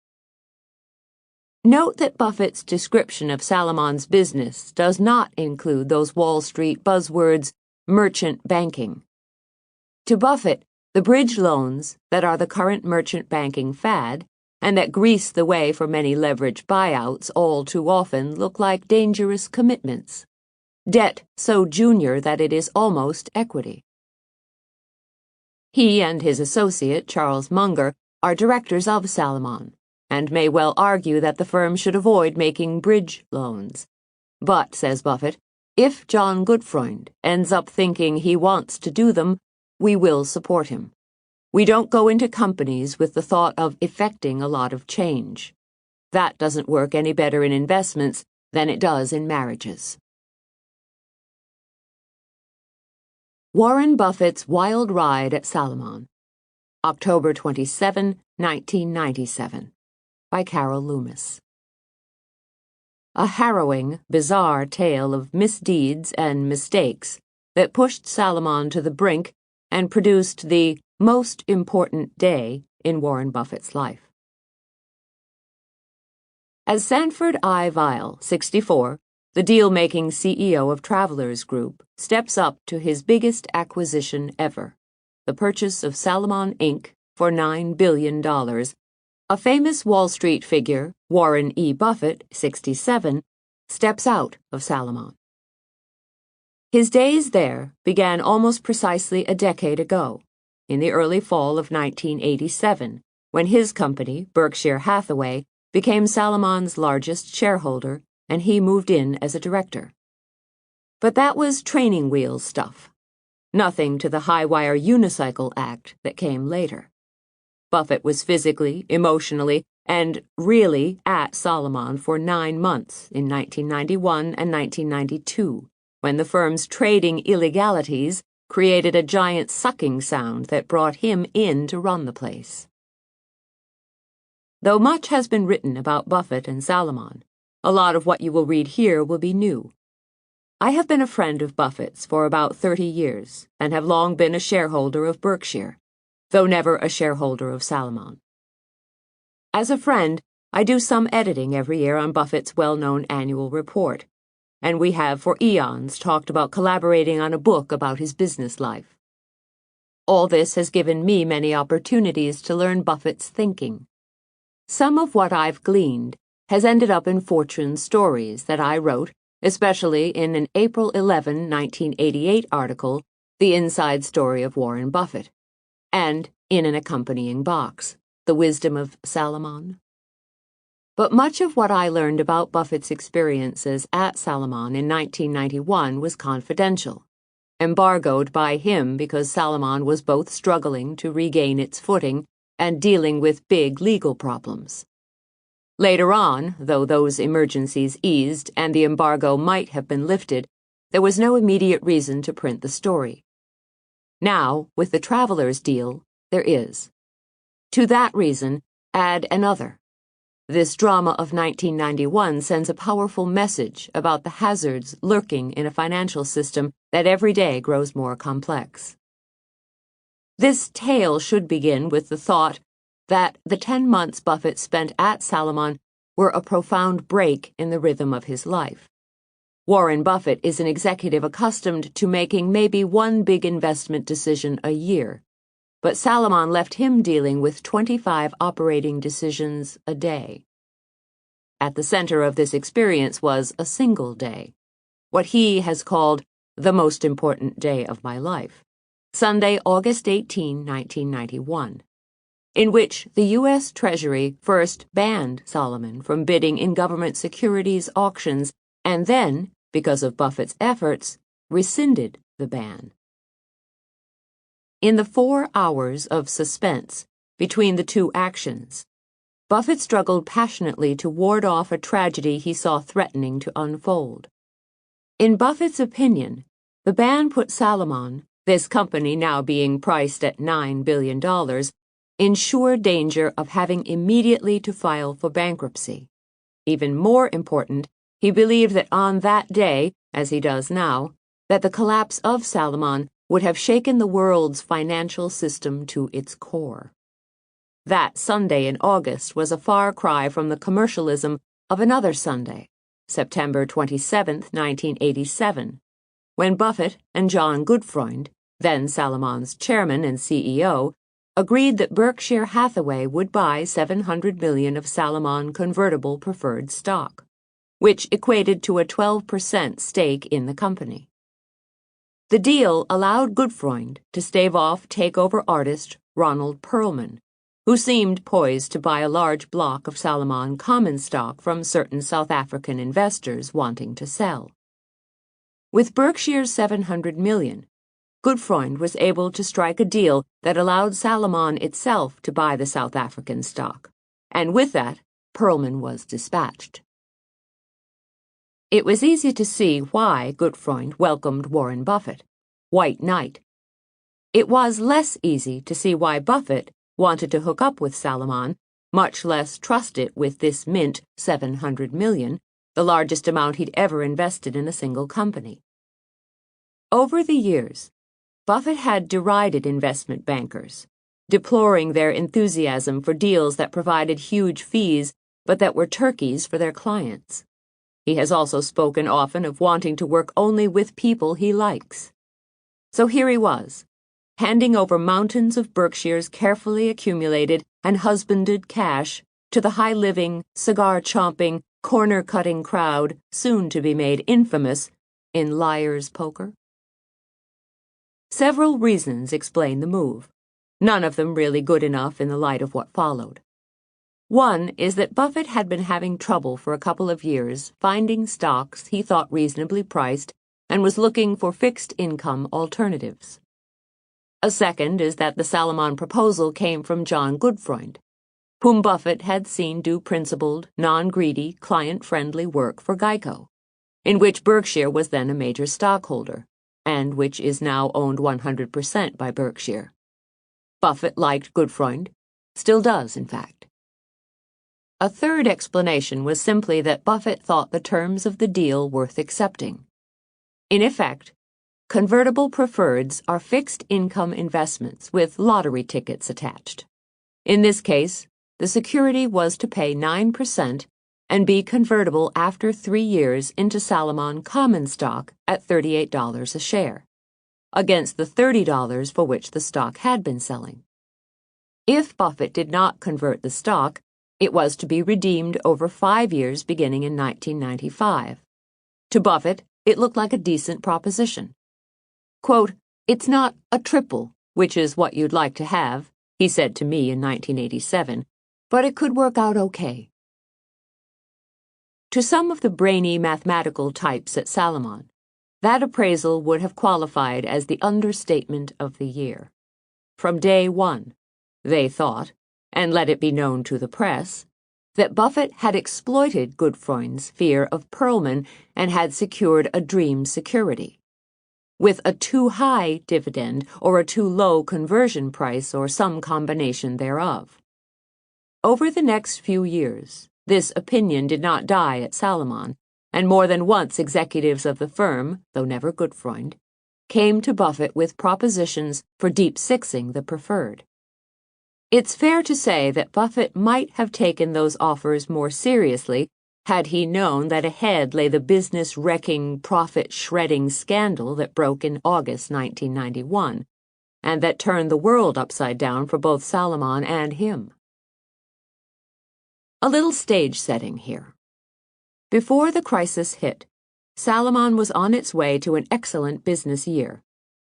Note that Buffett's description of Salomon's business does not include those Wall Street buzzwords, merchant banking. To Buffett, the bridge loans that are the current merchant banking fad and that grease the way for many leveraged buyouts all too often look like dangerous commitments. Debt so junior that it is almost equity. He and his associate, Charles Munger, are directors of Salomon, and may well argue that the firm should avoid making bridge loans. But, says Buffett, if John Gutfreund ends up thinking he wants to do them, we will support him. We don't go into companies with the thought of effecting a lot of change. That doesn't work any better in investments than it does in marriages. Warren Buffett's Wild Ride at Salomon, October 27, 1997. By Carol Loomis. A harrowing, bizarre tale of misdeeds and mistakes that pushed Salomon to the brink and produced the most important day in Warren Buffett's life. As Sanford I. Weil, 64, the deal-making CEO of Travelers Group, steps up to his biggest acquisition ever, the purchase of Salomon Inc. for $9 billion, a famous Wall Street figure, Warren E. Buffett, 67, steps out of Salomon. His days there began almost precisely a decade ago, in the early fall of 1987, when his company, Berkshire Hathaway, became Salomon's largest shareholder, and he moved in as a director. But that was training wheels stuff, nothing to the high-wire unicycle act that came later. Buffett was physically, emotionally, and really at Salomon for 9 months in 1991 and 1992, when the firm's trading illegalities created a giant sucking sound that brought him in to run the place. Though much has been written about Buffett and Salomon, a lot of what you will read here will be new. I have been a friend of Buffett's for about 30 years and have long been a shareholder of Berkshire, though never a shareholder of Salomon. As a friend, I do some editing every year on Buffett's well-known annual report, and we have for eons talked about collaborating on a book about his business life. All this has given me many opportunities to learn Buffett's thinking. Some of what I've gleaned has ended up in Fortune stories that I wrote, especially in an April 11, 1988 article, The Inside Story of Warren Buffett, and in an accompanying box. The wisdom of Salomon. But much of what I learned about Buffett's experiences at Salomon in 1991 was confidential, embargoed by him because Salomon was both struggling to regain its footing and dealing with big legal problems. Later on, though those emergencies eased and the embargo might have been lifted, there was no immediate reason to print the story. Now, with the Travelers deal, there is. To that reason, add another. This drama of 1991 sends a powerful message about the hazards lurking in a financial system that every day grows more complex. This tale should begin with the thought that the 10 months Buffett spent at Salomon were a profound break in the rhythm of his life. Warren Buffett is an executive accustomed to making maybe one big investment decision a year, but Salomon left him dealing with 25 operating decisions a day. At the center of this experience was a single day, what he has called the most important day of my life, Sunday, August 18, 1991. In which the U.S. Treasury first banned Salomon from bidding in government securities auctions and then, because of Buffett's efforts, rescinded the ban. In the 4 hours of suspense between the two actions, Buffett struggled passionately to ward off a tragedy he saw threatening to unfold. In Buffett's opinion, the ban put Salomon, this company now being priced at $9 billion, in sure danger of having immediately to file for bankruptcy. Even more important, he believed that on that day, as he does now, that the collapse of Salomon would have shaken the world's financial system to its core. That Sunday in August was a far cry from the commercialism of another Sunday, September 27, 1987, when Buffett and John Gutfreund, then Salomon's chairman and CEO, agreed that Berkshire Hathaway would buy $700 million of Salomon convertible preferred stock, which equated to a 12% stake in the company. The deal allowed Gutfreund to stave off takeover artist Ronald Perelman, who seemed poised to buy a large block of Salomon common stock from certain South African investors wanting to sell. With Berkshire's $700 million, Gutfreund was able to strike a deal that allowed Salomon itself to buy the South African stock, and with that, Perelman was dispatched. It was easy to see why Gutfreund welcomed Warren Buffett, White Knight. It was less easy to see why Buffett wanted to hook up with Salomon, much less trust it with this mint $700 million, the largest amount he'd ever invested in a single company. Over the years, Buffett had derided investment bankers, deploring their enthusiasm for deals that provided huge fees but that were turkeys for their clients. He has also spoken often of wanting to work only with people he likes. So here he was, handing over mountains of Berkshire's carefully accumulated and husbanded cash to the high-living, cigar-chomping, corner-cutting crowd soon to be made infamous in liar's poker. Several reasons explain the move, none of them really good enough in the light of what followed. One is that Buffett had been having trouble for a couple of years finding stocks he thought reasonably priced and was looking for fixed income alternatives. A second is that the Salomon proposal came from John Gutfreund, whom Buffett had seen do principled, non-greedy, client-friendly work for Geico, in which Berkshire was then a major stockholder, and which is now owned 100% by Berkshire. Buffett liked Gutfreund, still does, in fact. A third explanation was simply that Buffett thought the terms of the deal worth accepting. In effect, convertible preferreds are fixed income investments with lottery tickets attached. In this case, the security was to pay 9% and be convertible after 3 years into Salomon common stock at $38 a share, against the $30 for which the stock had been selling. If Buffett did not convert the stock, it was to be redeemed over 5 years beginning in 1995. To Buffett, it looked like a decent proposition. Quote, "It's not a triple, which is what you'd like to have, he said to me in 1987, but it could work out okay. To some of the brainy mathematical types at Salomon, that appraisal would have qualified as the understatement of the year. From day one, they thought, and let it be known to the press, that Buffett had exploited Gutfreund's fear of Perlman and had secured a dream security, with a too high dividend or a too low conversion price or some combination thereof. Over the next few years, this opinion did not die at Salomon, and more than once executives of the firm, though never Gutfreund, came to Buffett with propositions for deep-sixing the preferred. It's fair to say that Buffett might have taken those offers more seriously had he known that ahead lay the business-wrecking, profit-shredding scandal that broke in August 1991, and that turned the world upside down for both Salomon and him. A little stage setting here. Before the crisis hit, Salomon was on its way to an excellent business year,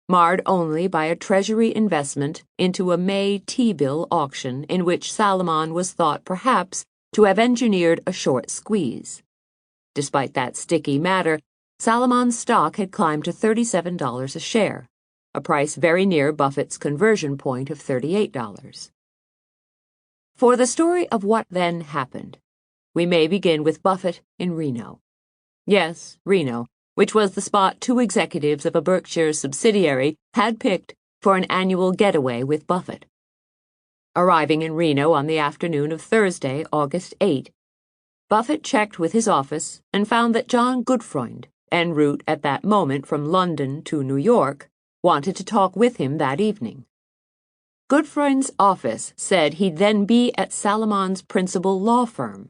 marred only by a Treasury investment into a May T-bill auction in which Salomon was thought perhaps to have engineered a short squeeze. Despite that sticky matter, Salomon's stock had climbed to $37 a share, a price very near Buffett's conversion point of $38. For the story of what then happened, we may begin with Buffett in Reno. Yes, Reno, which was the spot two executives of a Berkshire subsidiary had picked for an annual getaway with Buffett. Arriving in Reno on the afternoon of Thursday, August 8, Buffett checked with his office and found that John Gutfreund, en route at that moment from London to New York, wanted to talk with him that evening. Gutfreund's office said he'd then be at Salomon's principal law firm,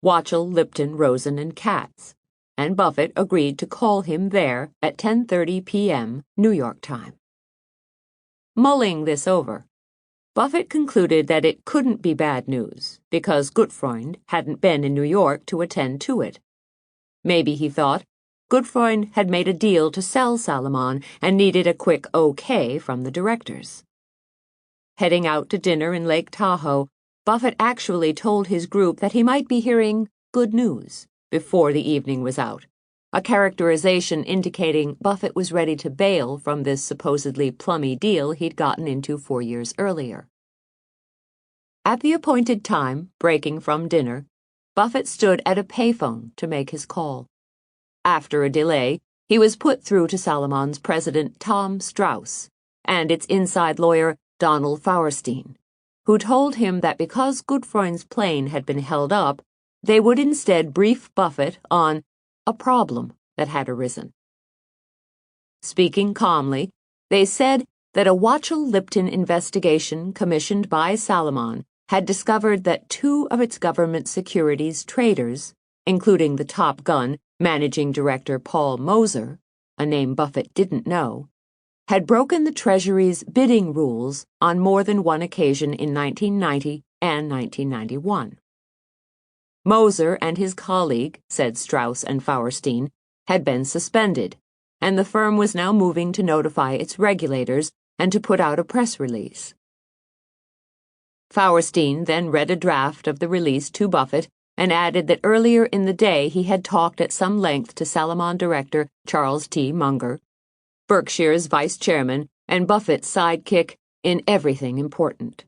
Watchell, Lipton, Rosen and Katz, and Buffett agreed to call him there at 10:30 p.m. New York time. Mulling this over, Buffett concluded that it couldn't be bad news because Gutfreund hadn't been in New York to attend to it. Maybe, he thought, Gutfreund had made a deal to sell Salomon and needed a quick okay from the directors. Heading out to dinner in Lake Tahoe, Buffett actually told his group that he might be hearing good news before the evening was out, a characterization indicating Buffett was ready to bail from this supposedly plummy deal he'd gotten into 4 years earlier. At the appointed time, breaking from dinner, Buffett stood at a payphone to make his call. After a delay, he was put through to Salomon's president Tom Strauss and its inside lawyer Donald Fauerstein, who told him that because Gutfreund's plane had been held up, they would instead brief Buffett on a problem that had arisen. Speaking calmly, they said that a Watchell-Lipton investigation commissioned by Salomon had discovered that 2 of its government securities traders, including the top gun, managing director Paul Moser, a name Buffett didn't know, had broken the Treasury's bidding rules on more than one occasion in 1990 and 1991. Moser and his colleague, said Strauss and Fauerstein, had been suspended, and the firm was now moving to notify its regulators and to put out a press release. Fauerstein then read a draft of the release to Buffett and added that earlier in the day he had talked at some length to Salomon director Charles T. Munger, Berkshire's vice chairman and Buffett's sidekick in everything important.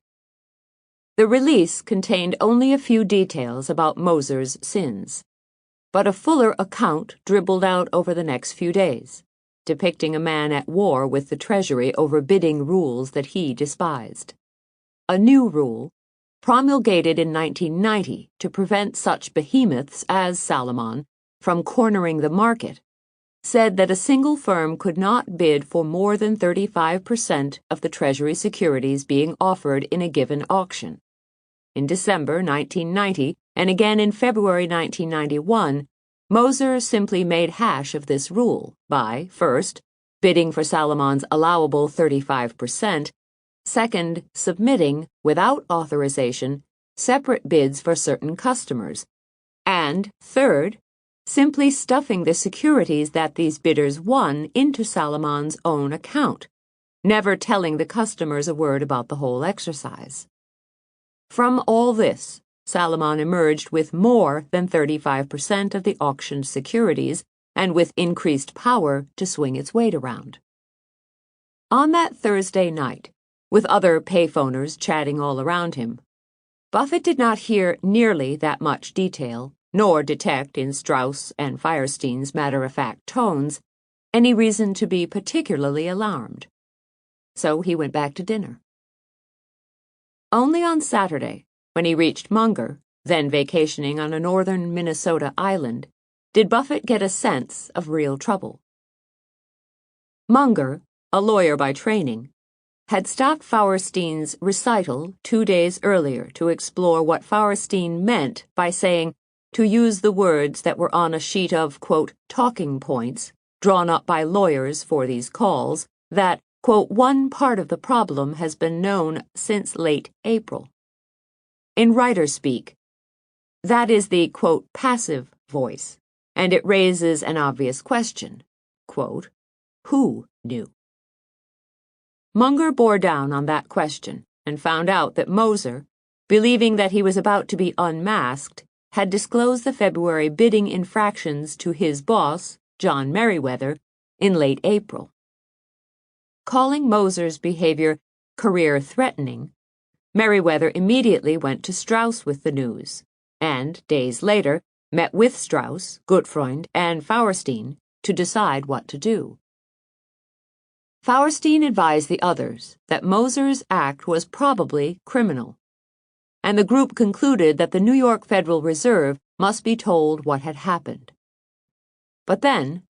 The release contained only a few details about Moser's sins, but a fuller account dribbled out over the next few days, depicting a man at war with the Treasury over bidding rules that he despised. A new rule, promulgated in 1990 to prevent such behemoths as Salomon from cornering the market, said that a single firm could not bid for more than 35% of the Treasury securities being offered in a given auction. In December 1990, and again in February 1991, Moser simply made hash of this rule by, first, bidding for Salomon's allowable 35%, second, submitting, without authorization, separate bids for certain customers, and, third, simply stuffing the securities that these bidders won into Salomon's own account, never telling the customers a word about the whole exercise. From all this, Salomon emerged with more than 35% of the auctioned securities and with increased power to swing its weight around. On that Thursday night, with other payphoners chatting all around him, Buffett did not hear nearly that much detail, nor detect in Strauss and Firestein's matter-of-fact tones any reason to be particularly alarmed. So he went back to dinner. Only on Saturday, when he reached Munger, then vacationing on a northern Minnesota island, did Buffett get a sense of real trouble. Munger, a lawyer by training, had stopped Firestein's recital 2 days earlier to explore what Firestein meant by saying, to use the words that were on a sheet of, quote, talking points drawn up by lawyers for these calls, that, quote, one part of the problem has been known since late April. In writer speak, that is the, quote, passive voice, and it raises an obvious question, quote, who knew? Munger bore down on that question and found out that Moser, believing that he was about to be unmasked, had disclosed the February bidding infractions to his boss, John Merriweather, in late April. Calling Moser's behavior career-threatening, Merriweather immediately went to Strauss with the news, and, days later, met with Strauss, Gutfreund, and Firestein to decide what to do. Firestein advised the others that Moser's act was probably criminal, and the group concluded that the New York Federal Reserve must be told what had happened. But then,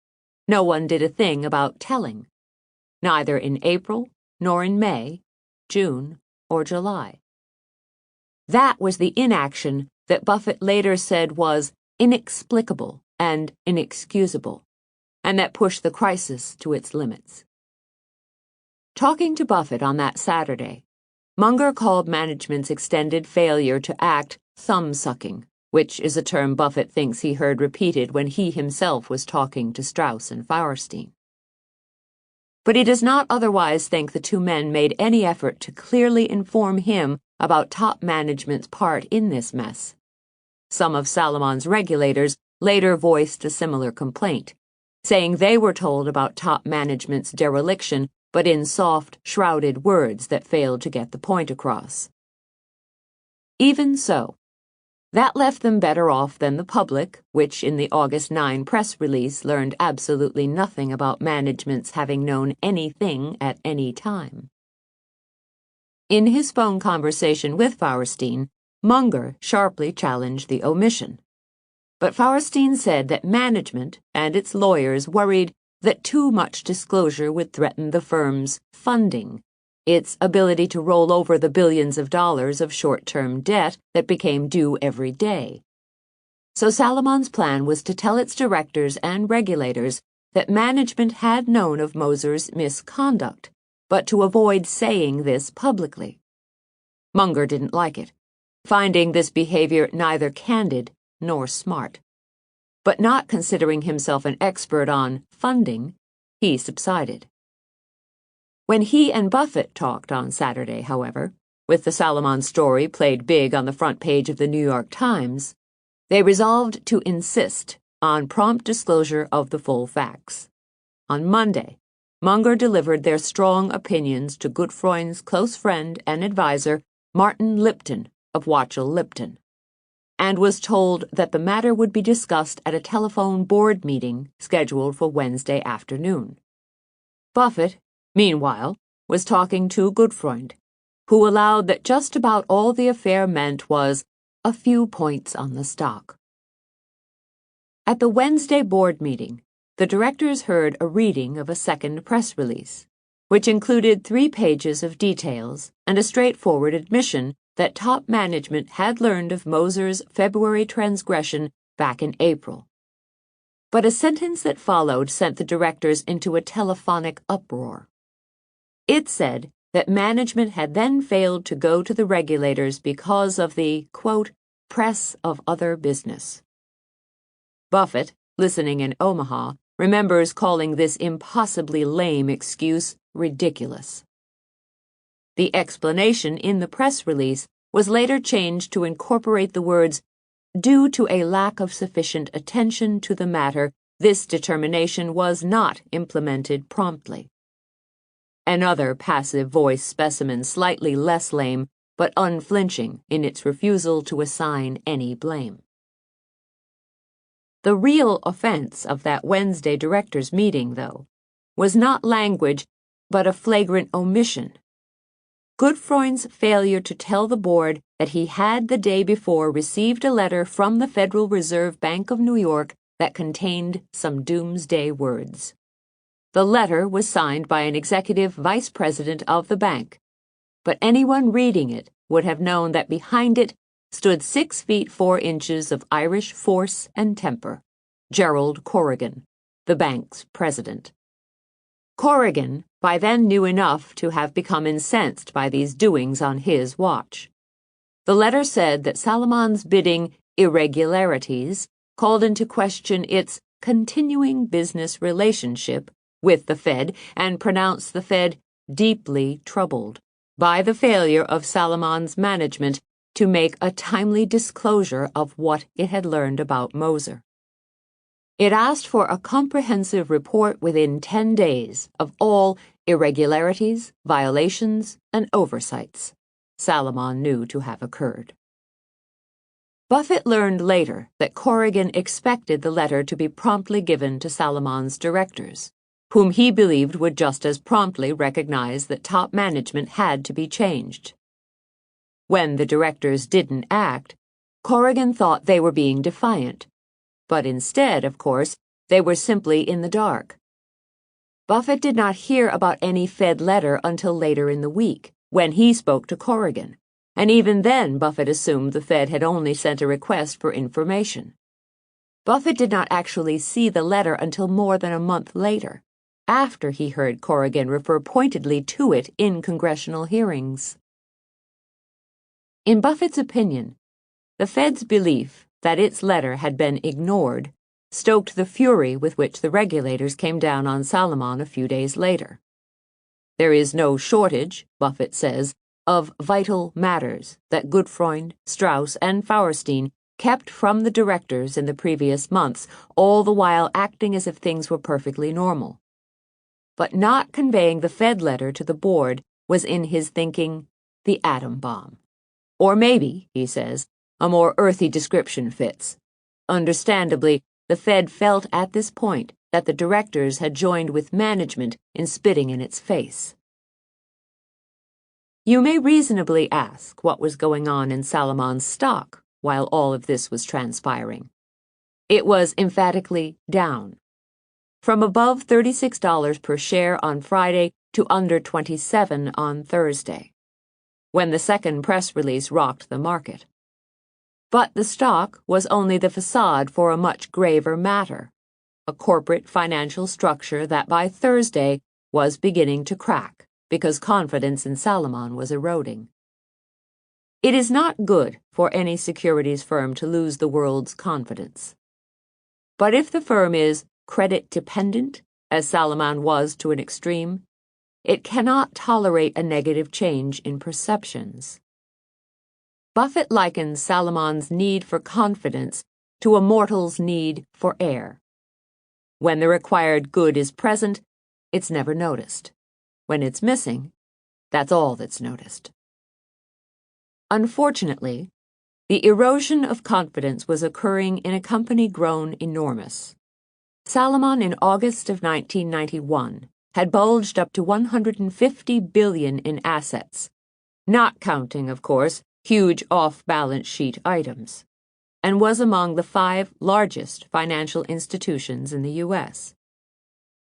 no one did a thing about telling, neither in April nor in May, June, or July. That was the inaction that Buffett later said was inexplicable and inexcusable, and that pushed the crisis to its limits. Talking to Buffett on that Saturday, Munger called management's extended failure to act thumb-sucking, which is a term Buffett thinks he heard repeated when he himself was talking to Strauss and Firestein. But he does not otherwise think the two men made any effort to clearly inform him about top management's part in this mess. Some of Salomon's regulators later voiced a similar complaint, saying they were told about top management's dereliction but in soft, shrouded words that failed to get the point across. Even so, that left them better off than the public, which in the August 9 press release learned absolutely nothing about management's having known anything at any time. In his phone conversation with Firestein, Munger sharply challenged the omission. But Firestein said that management and its lawyers worried that too much disclosure would threaten the firm's funding, its ability to roll over the billions of dollars of short-term debt that became due every day. So Salomon's plan was to tell its directors and regulators that management had known of Moser's misconduct, but to avoid saying this publicly. Munger didn't like it, finding this behavior neither candid nor smart. But not considering himself an expert on funding, he subsided. When he and Buffett talked on Saturday, however, with the Salomon story played big on the front page of the New York Times, they resolved to insist on prompt disclosure of the full facts. On Monday, Munger delivered their strong opinions to Gutfreund's close friend and advisor, Martin Lipton of Watchell Lipton, and was told that the matter would be discussed at a telephone board meeting scheduled for Wednesday afternoon. Buffett, meanwhile, was talking to Gutfreund, who allowed that just about all the affair meant was a few points on the stock. At the Wednesday board meeting, the directors heard a reading of a second press release, which included 3 pages of details and a straightforward admission that top management had learned of Moser's February transgression back in April. But a sentence that followed sent the directors into a telephonic uproar. It said that management had then failed to go to the regulators because of the, quote, press of other business. Buffett, listening in Omaha, remembers calling this impossibly lame excuse ridiculous. The explanation in the press release was later changed to incorporate the words, "Due to a lack of sufficient attention to the matter, this determination was not implemented promptly." Another passive voice specimen slightly less lame, but unflinching in its refusal to assign any blame. The real offense of that Wednesday directors' meeting, though, was not language, but a flagrant omission. Gutfreund's failure to tell the board that he had the day before received a letter from the Federal Reserve Bank of New York that contained some doomsday words. The letter was signed by an executive vice president of the bank, but anyone reading it would have known that behind it stood 6 feet 4 inches of Irish force and temper, Gerald Corrigan, the bank's president. Corrigan by then knew enough to have become incensed by these doings on his watch. The letter said that Salamon's bidding irregularities called into question its continuing business relationship with the Fed and pronounced the Fed deeply troubled by the failure of Salamon's management to make a timely disclosure of what it had learned about Moser. It asked for a comprehensive report within 10 days of all irregularities, violations, and oversights Salomon knew to have occurred. Buffett learned later that Corrigan expected the letter to be promptly given to Salomon's directors, whom he believed would just as promptly recognize that top management had to be changed. When the directors didn't act, Corrigan thought they were being defiant, but instead, of course, they were simply in the dark. Buffett did not hear about any Fed letter until later in the week, when he spoke to Corrigan, and even then Buffett assumed the Fed had only sent a request for information. Buffett did not actually see the letter until more than a month later, after he heard Corrigan refer pointedly to it in congressional hearings. In Buffett's opinion, the Fed's belief that its letter had been ignored stoked the fury with which the regulators came down on Salomon a few days later. There is no shortage, Buffett says, of vital matters that Gutfreund, Strauss, and Fauerstein kept from the directors in the previous months, all the while acting as if things were perfectly normal. But not conveying the Fed letter to the board was in his thinking the atom bomb. Or maybe, he says, a more earthy description fits. Understandably, the Fed felt at this point that the directors had joined with management in spitting in its face. You may reasonably ask what was going on in Salomon's stock while all of this was transpiring. It was emphatically down, from above $36 per share on Friday to under $27 on Thursday, when the second press release rocked the market. But the stock was only the facade for a much graver matter, a corporate financial structure that by Thursday was beginning to crack because confidence in Salomon was eroding. It is not good for any securities firm to lose the world's confidence. But if the firm is credit-dependent, as Salomon was to an extreme, it cannot tolerate a negative change in perceptions. Buffett likens Salomon's need for confidence to a mortal's need for air. When the required good is present, it's never noticed. When it's missing, that's all that's noticed. Unfortunately, the erosion of confidence was occurring in a company grown enormous. Salomon in August of 1991 had bulged up to $150 billion in assets, not counting, of course, huge off-balance sheet items, and was among the 5 largest financial institutions in the U.S.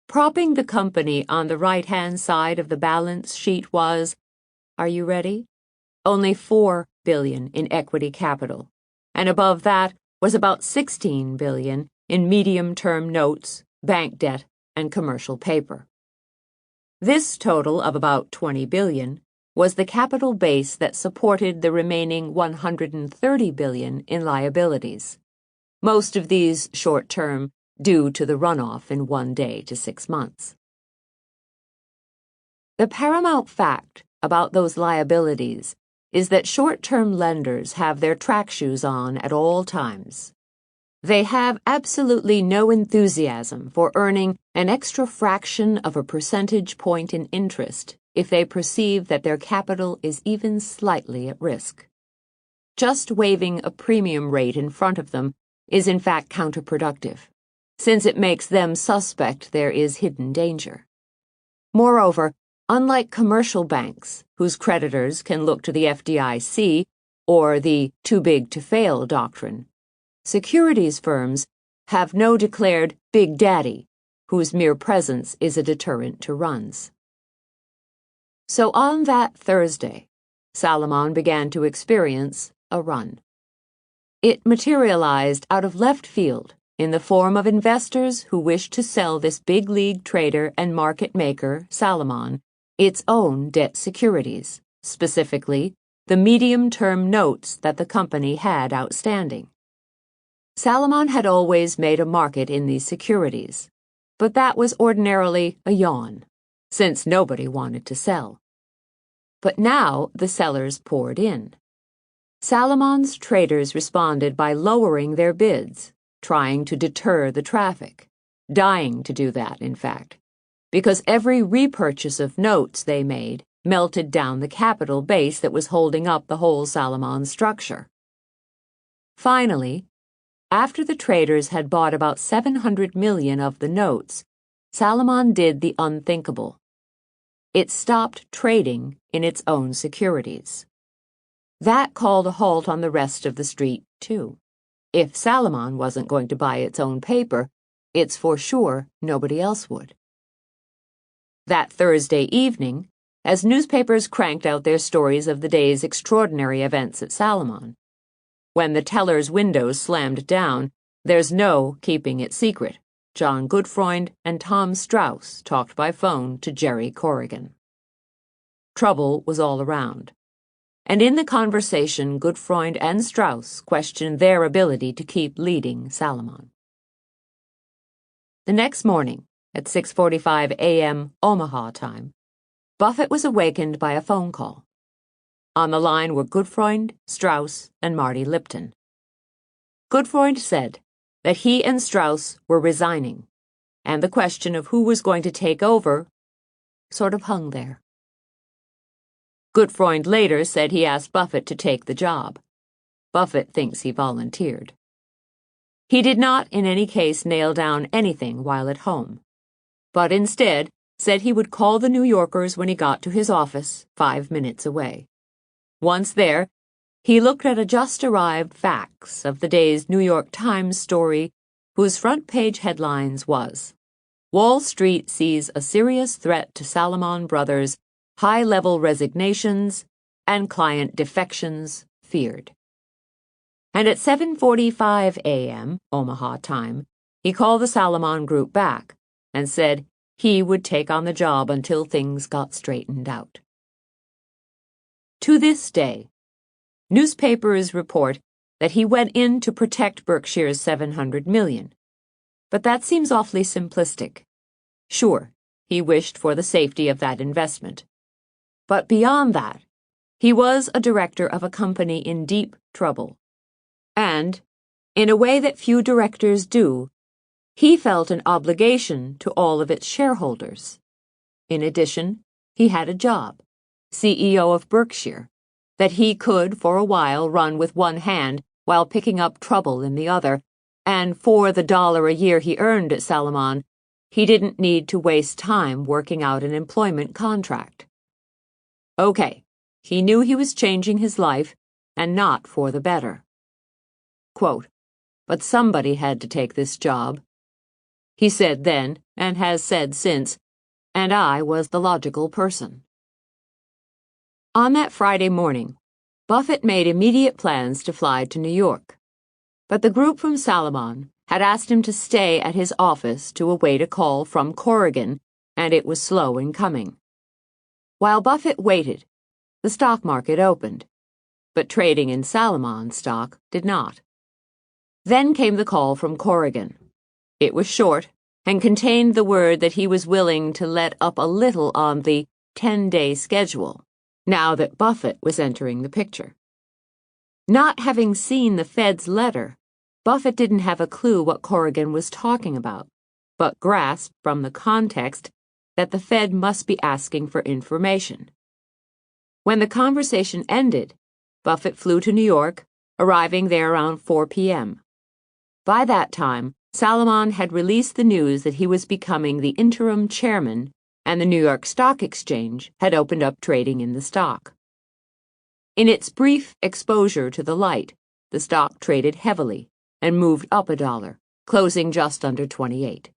Propping the company on the right-hand side of the balance sheet was, are you ready? Only $4 billion in equity capital, and above that was about $16 billion in medium-term notes, bank debt, and commercial paper. This total of about $20 billion was the capital base that supported the remaining $130 billion in liabilities, most of these short-term, due to the runoff in 1 day to 6 months. The paramount fact about those liabilities is that short-term lenders have their track shoes on at all times. They have absolutely no enthusiasm for earning an extra fraction of a percentage point in interest if they perceive that their capital is even slightly at risk. Just waving a premium rate in front of them is in fact counterproductive, since it makes them suspect there is hidden danger. Moreover, unlike commercial banks, whose creditors can look to the FDIC or the too big to fail doctrine, securities firms have no declared Big Daddy, whose mere presence is a deterrent to runs. So on that Thursday, Salomon began to experience a run. It materialized out of left field in the form of investors who wished to sell this big league trader and market maker, Salomon, its own debt securities, specifically the medium-term notes that the company had outstanding. Salomon had always made a market in these securities, but that was ordinarily a yawn, since nobody wanted to sell. But now the sellers poured in. Salomon's traders responded by lowering their bids, trying to deter the traffic, dying to do that, in fact, because every repurchase of notes they made melted down the capital base that was holding up the whole Salomon structure. Finally, after the traders had bought about 700 million of the notes, Salomon did the unthinkable. It stopped trading in its own securities. That called a halt on the rest of the street, too. If Salomon wasn't going to buy its own paper, it's for sure nobody else would. That Thursday evening, as newspapers cranked out their stories of the day's extraordinary events at Salomon, when the teller's windows slammed down, there's no keeping it secret. John Gutfreund and Tom Strauss talked by phone to Jerry Corrigan. Trouble was all around, and in the conversation Gutfreund and Strauss questioned their ability to keep leading Salomon. The next morning, at 6:45 a.m. Omaha time, Buffett was awakened by a phone call. On the line were Gutfreund, Strauss, and Marty Lipton. Gutfreund said that he and Strauss were resigning, and the question of who was going to take over sort of hung there. Gutfreund later said he asked Buffett to take the job. Buffett thinks he volunteered. He did not, in any case, nail down anything while at home, but instead said he would call the New Yorkers when he got to his office 5 minutes away. Once there, he looked at a just-arrived fax of the day's New York Times story, whose front-page headlines was, "Wall Street sees a serious threat to Salomon Brothers, high-level resignations, and client defections feared." And at 7:45 a.m. Omaha time, he called the Salomon Group back and said he would take on the job until things got straightened out. To this day, newspapers report that he went in to protect Berkshire's 700 million. But that seems awfully simplistic. Sure, he wished for the safety of that investment. But beyond that, he was a director of a company in deep trouble. And, in a way that few directors do, he felt an obligation to all of its shareholders. In addition, he had a job, CEO of Berkshire, that he could for a while run with one hand while picking up trouble in the other, and for the $1 a year he earned at Salomon, he didn't need to waste time working out an employment contract. Okay, he knew he was changing his life, and not for the better. Quote, "But somebody had to take this job," he said then, and has said since, and I was the logical person. On that Friday morning, Buffett made immediate plans to fly to New York, but the group from Salomon had asked him to stay at his office to await a call from Corrigan, and it was slow in coming. While Buffett waited, the stock market opened, but trading in Salomon stock did not. Then came the call from Corrigan. It was short and contained the word that he was willing to let up a little on the 10-day schedule, now that Buffett was entering the picture. Not having seen the Fed's letter, Buffett didn't have a clue what Corrigan was talking about, but grasped from the context that the Fed must be asking for information. When the conversation ended, Buffett flew to New York, arriving there around 4 p.m. By that time, Salomon had released the news that he was becoming the interim chairman, and the New York Stock Exchange had opened up trading in the stock. In its brief exposure to the light, the stock traded heavily and moved up $1, closing just under 28.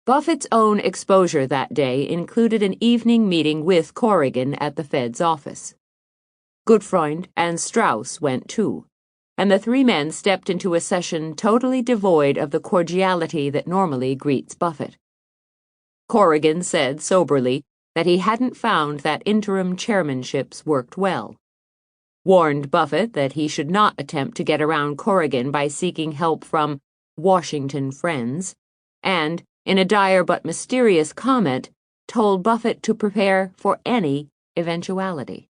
Buffett's own exposure that day included an evening meeting with Corrigan at the Fed's office. Gutfreund and Strauss went too, and the three men stepped into a session totally devoid of the cordiality that normally greets Buffett. Corrigan said soberly that he hadn't found that interim chairmanships worked well, warned Buffett that he should not attempt to get around Corrigan by seeking help from Washington friends, and, in a dire but mysterious comment, told Buffett to prepare for any eventuality.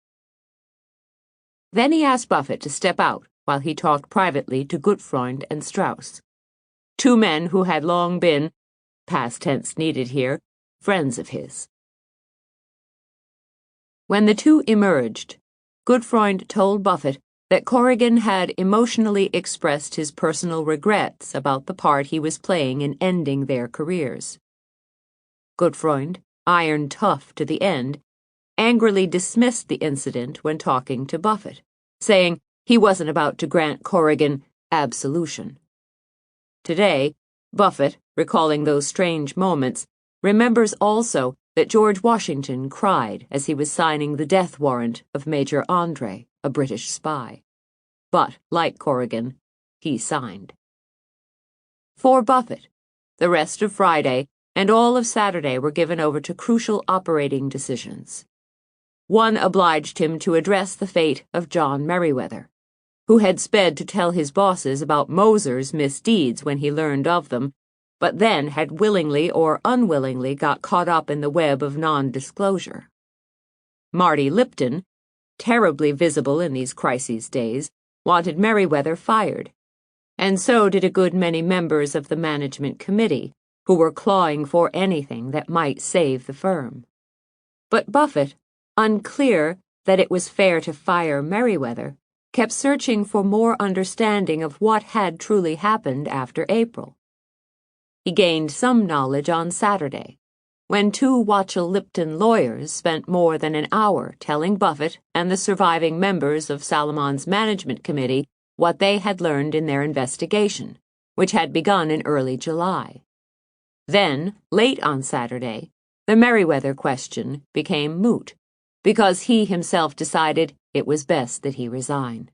Then he asked Buffett to step out while he talked privately to Gutfreund and Strauss, two men who had long been, past tense needed here, friends of his. When the two emerged, Gutfreund told Buffett that Corrigan had emotionally expressed his personal regrets about the part he was playing in ending their careers. Gutfreund, iron tough to the end, angrily dismissed the incident when talking to Buffett, saying he wasn't about to grant Corrigan absolution. Today, Buffett, recalling those strange moments, remembers also that George Washington cried as he was signing the death warrant of Major Andre, a British spy. But, like Corrigan, he signed. For Buffett, the rest of Friday and all of Saturday were given over to crucial operating decisions. One obliged him to address the fate of John Merriweather, who had sped to tell his bosses about Moser's misdeeds when he learned of them, but then had willingly or unwillingly got caught up in the web of non-disclosure. Marty Lipton, terribly visible in these crises days, wanted Merriweather fired, and so did a good many members of the management committee, who were clawing for anything that might save the firm. But Buffett, unclear that it was fair to fire Merriweather, kept searching for more understanding of what had truly happened after April. He gained some knowledge on Saturday, when two Watchell-Lipton lawyers spent more than an hour telling Buffett and the surviving members of Salomon's management committee what they had learned in their investigation, which had begun in early July. Then, late on Saturday, the Merriweather question became moot, because he himself decided it was best that he resign.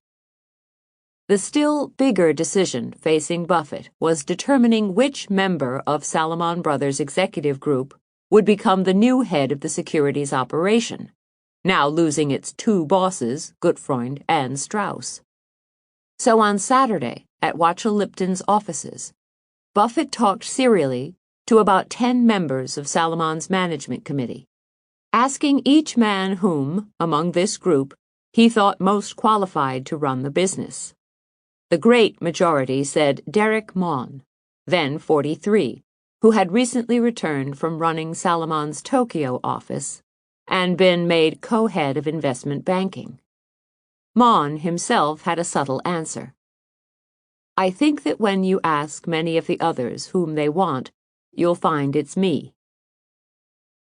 The still bigger decision facing Buffett was determining which member of Salomon Brothers' executive group would become the new head of the securities operation, now losing its two bosses, Gutfreund and Strauss. So on Saturday, at Watchell-Lipton's offices, Buffett talked serially to about 10 members of Salomon's management committee, asking each man whom, among this group, he thought most qualified to run the business. The great majority said Derek Mon, then 43, who had recently returned from running Salomon's Tokyo office and been made co-head of investment banking. Mon himself had a subtle answer. I think that when you ask many of the others whom they want, you'll find it's me.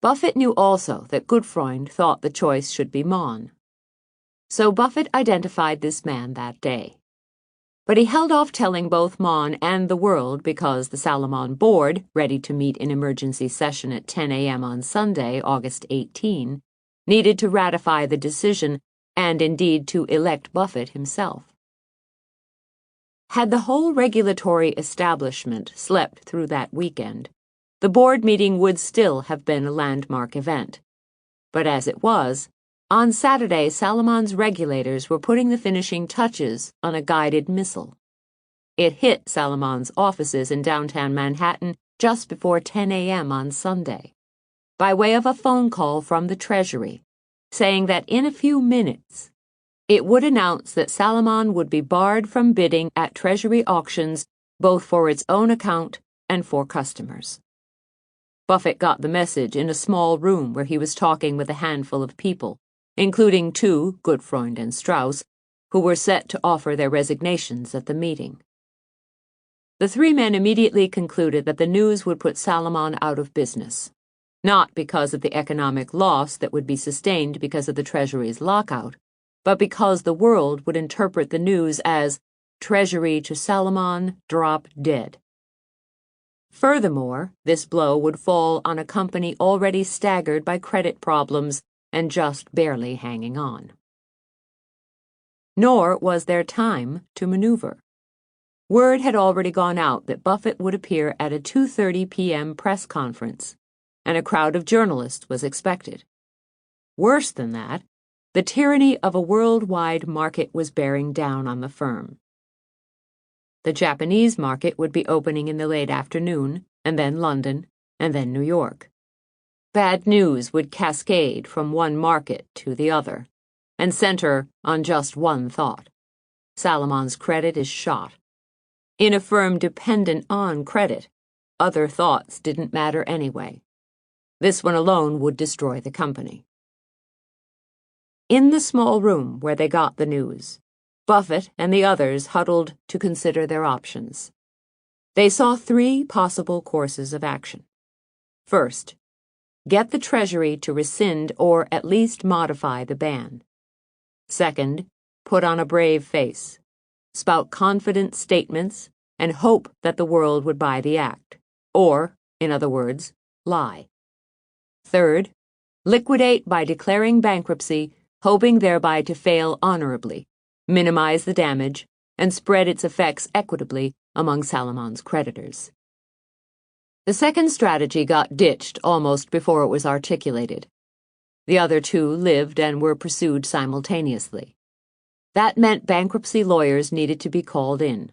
Buffett knew also that Gutfreund thought the choice should be Mon. So Buffett identified this man that day. But he held off telling both Mon and the world because the Salomon board, ready to meet in emergency session at 10 a.m. on Sunday, August 18, needed to ratify the decision and indeed to elect Buffett himself. Had the whole regulatory establishment slept through that weekend, the board meeting would still have been a landmark event. But as it was, on Saturday, Salomon's regulators were putting the finishing touches on a guided missile. It hit Salomon's offices in downtown Manhattan just before 10 a.m. on Sunday, by way of a phone call from the Treasury, saying that in a few minutes it would announce that Salomon would be barred from bidding at Treasury auctions both for its own account and for customers. Buffett got the message in a small room where he was talking with a handful of people, including two, Gutfreund and Strauss, who were set to offer their resignations at the meeting. The three men immediately concluded that the news would put Salomon out of business, not because of the economic loss that would be sustained because of the Treasury's lockout, but because the world would interpret the news as Treasury to Salomon drop dead. Furthermore, this blow would fall on a company already staggered by credit problems and just barely hanging on. Nor was there time to maneuver. Word had already gone out that Buffett would appear at a 2:30 p.m. press conference, and a crowd of journalists was expected. Worse than that, the tyranny of a worldwide market was bearing down on the firm. The Japanese market would be opening in the late afternoon, and then London, and then New York. Bad news would cascade from one market to the other, and center on just one thought. Salomon's credit is shot. In a firm dependent on credit, other thoughts didn't matter anyway. This one alone would destroy the company. In the small room where they got the news, Buffett and the others huddled to consider their options. They saw three possible courses of action. First, get the Treasury to rescind or at least modify the ban. Second, put on a brave face, spout confident statements, and hope that the world would buy the act, or, in other words, lie. Third, liquidate by declaring bankruptcy, hoping thereby to fail honorably, minimize the damage, and spread its effects equitably among Salomon's creditors. The second strategy got ditched almost before it was articulated. The other two lived and were pursued simultaneously. That meant bankruptcy lawyers needed to be called in.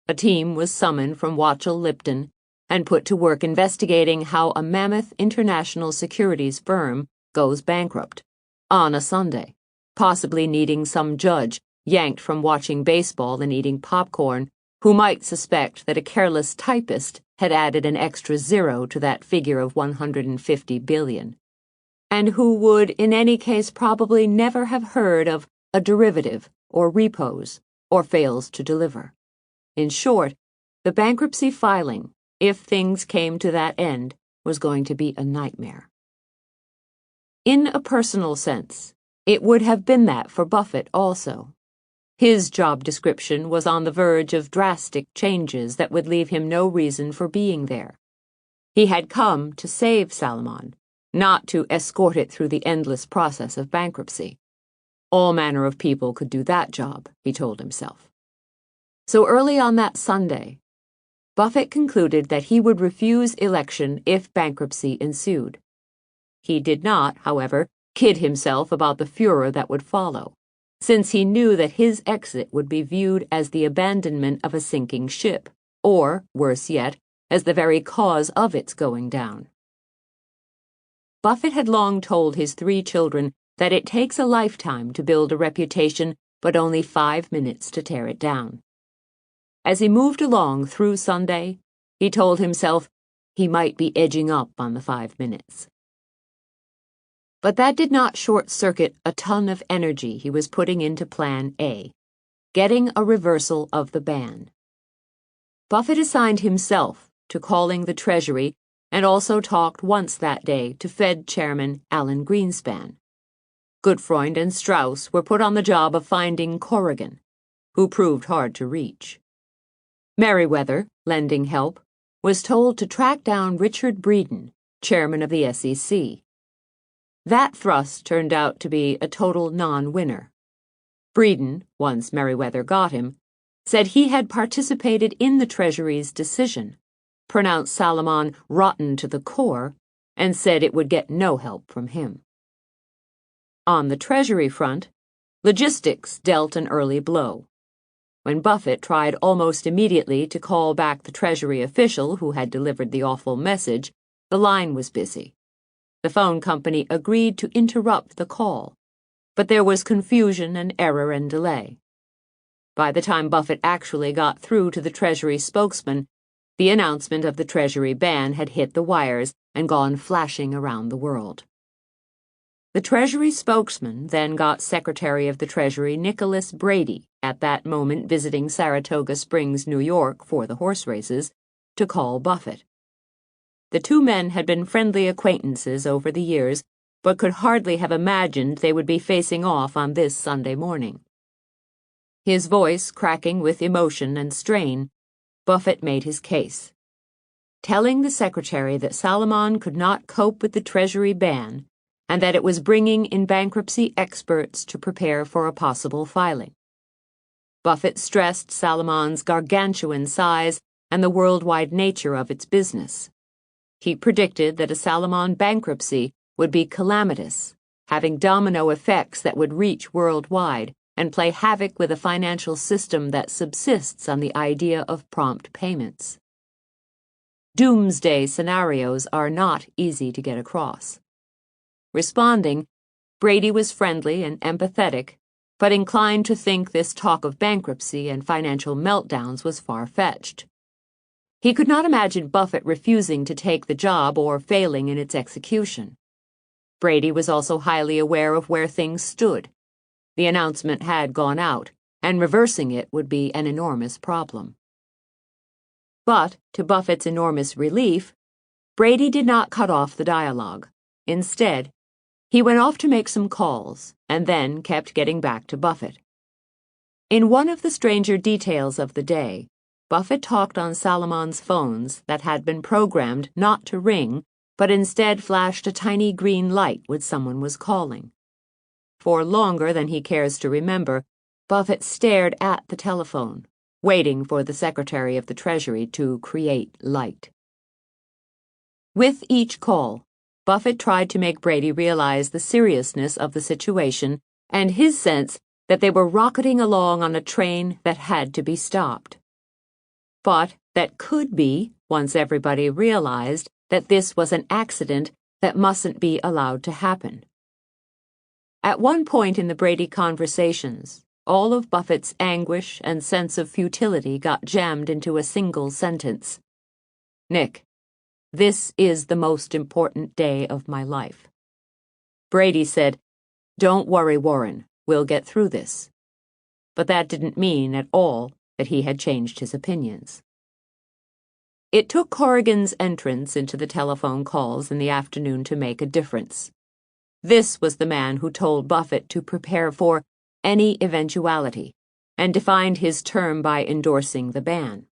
A team was summoned from Watchell Lipton and put to work investigating how a mammoth international securities firm goes bankrupt on a Sunday, possibly needing some judge yanked from watching baseball and eating popcorn who might suspect that a careless typist had added an extra zero to that figure of 150 billion, and who would in any case probably never have heard of a derivative or repos or fails to deliver. In short, the bankruptcy filing, if things came to that end, was going to be a nightmare. In a personal sense, it would have been that for Buffett also. His job description was on the verge of drastic changes that would leave him no reason for being there. He had come to save Salomon, not to escort it through the endless process of bankruptcy. All manner of people could do that job, he told himself. So early on that Sunday, Buffett concluded that he would refuse election if bankruptcy ensued. He did not, however, kid himself about the furor that would follow, since he knew that his exit would be viewed as the abandonment of a sinking ship, or, worse yet, as the very cause of its going down. Buffett had long told his three children that it takes a lifetime to build a reputation, but only 5 minutes to tear it down. As he moved along through Sunday, he told himself he might be edging up on the 5 minutes. But that did not short-circuit a ton of energy he was putting into Plan A, getting a reversal of the ban. Buffett assigned himself to calling the Treasury and also talked once that day to Fed Chairman Alan Greenspan. Gutfreund and Strauss were put on the job of finding Corrigan, who proved hard to reach. Merriweather, lending help, was told to track down Richard Breeden, chairman of the SEC. That thrust turned out to be a total non-winner. Breeden, once Merriweather got him, said he had participated in the Treasury's decision, pronounced Salomon rotten to the core, and said it would get no help from him. On the Treasury front, logistics dealt an early blow. When Buffett tried almost immediately to call back the Treasury official who had delivered the awful message, the line was busy. The phone company agreed to interrupt the call, but there was confusion and error and delay. By the time Buffett actually got through to the Treasury spokesman, the announcement of the Treasury ban had hit the wires and gone flashing around the world. The Treasury spokesman then got Secretary of the Treasury Nicholas Brady, at that moment visiting Saratoga Springs, New York, for the horse races, to call Buffett. The two men had been friendly acquaintances over the years, but could hardly have imagined they would be facing off on this Sunday morning. His voice cracking with emotion and strain, Buffett made his case, telling the Secretary that Salomon could not cope with the Treasury ban and that it was bringing in bankruptcy experts to prepare for a possible filing. Buffett stressed Salomon's gargantuan size and the worldwide nature of its business. He predicted that a Salomon bankruptcy would be calamitous, having domino effects that would reach worldwide and play havoc with a financial system that subsists on the idea of prompt payments. Doomsday scenarios are not easy to get across. Responding, Brady was friendly and empathetic, but inclined to think this talk of bankruptcy and financial meltdowns was far-fetched. He could not imagine Buffett refusing to take the job or failing in its execution. Brady was also highly aware of where things stood. The announcement had gone out, and reversing it would be an enormous problem. But, to Buffett's enormous relief, Brady did not cut off the dialogue. Instead, he went off to make some calls, and then kept getting back to Buffett. In one of the stranger details of the day, Buffett talked on Salomon's phones that had been programmed not to ring, but instead flashed a tiny green light when someone was calling. For longer than he cares to remember, Buffett stared at the telephone, waiting for the Secretary of the Treasury to create light. With each call, Buffett tried to make Brady realize the seriousness of the situation and his sense that they were rocketing along on a train that had to be stopped. But that could be, once everybody realized that this was an accident that mustn't be allowed to happen. At one point in the Brady conversations, all of Buffett's anguish and sense of futility got jammed into a single sentence. "Nick, this is the most important day of my life." Brady said, "Don't worry, Warren, we'll get through this." But that didn't mean at all that he had changed his opinions. It took Corrigan's entrance into the telephone calls in the afternoon to make a difference. This was the man who told Buffett to prepare for any eventuality and defined his term by endorsing the ban.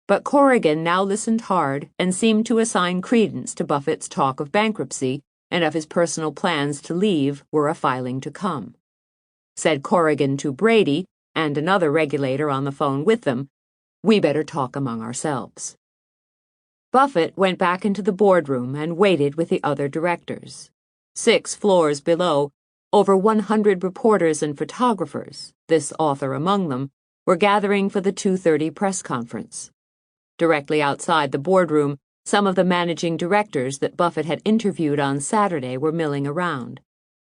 But Corrigan now listened hard and seemed to assign credence to Buffett's talk of bankruptcy and of his personal plans to leave were a filing to come. Said Corrigan to Brady and another regulator on the phone with them, "We better talk among ourselves." Buffett went back into the boardroom and waited with the other directors. 6 floors below, over 100 reporters and photographers, this author among them, were gathering for the 2:30 press conference. Directly outside the boardroom, some of the managing directors that Buffett had interviewed on Saturday were milling around,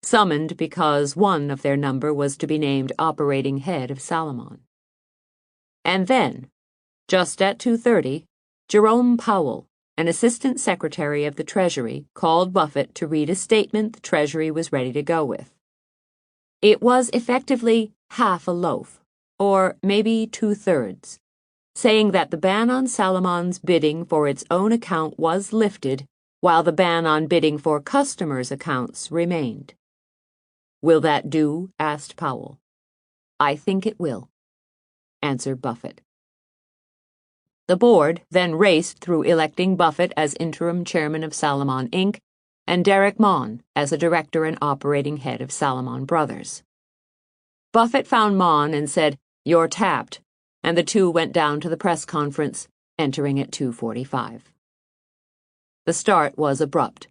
summoned because one of their number was to be named operating head of Salomon. And then, just at 2:30, Jerome Powell, an assistant secretary of the Treasury, called Buffett to read a statement the Treasury was ready to go with. It was effectively half a loaf, or maybe 2/3, saying that the ban on Salomon's bidding for its own account was lifted, while the ban on bidding for customers' accounts remained. "Will that do?" asked Powell. "I think it will," answered Buffett. The board then raced through electing Buffett as interim chairman of Salomon, Inc., and Derek Mon as a director and operating head of Salomon Brothers. Buffett found Mon and said, "You're tapped," and the two went down to the press conference, entering at 2:45. The start was abrupt.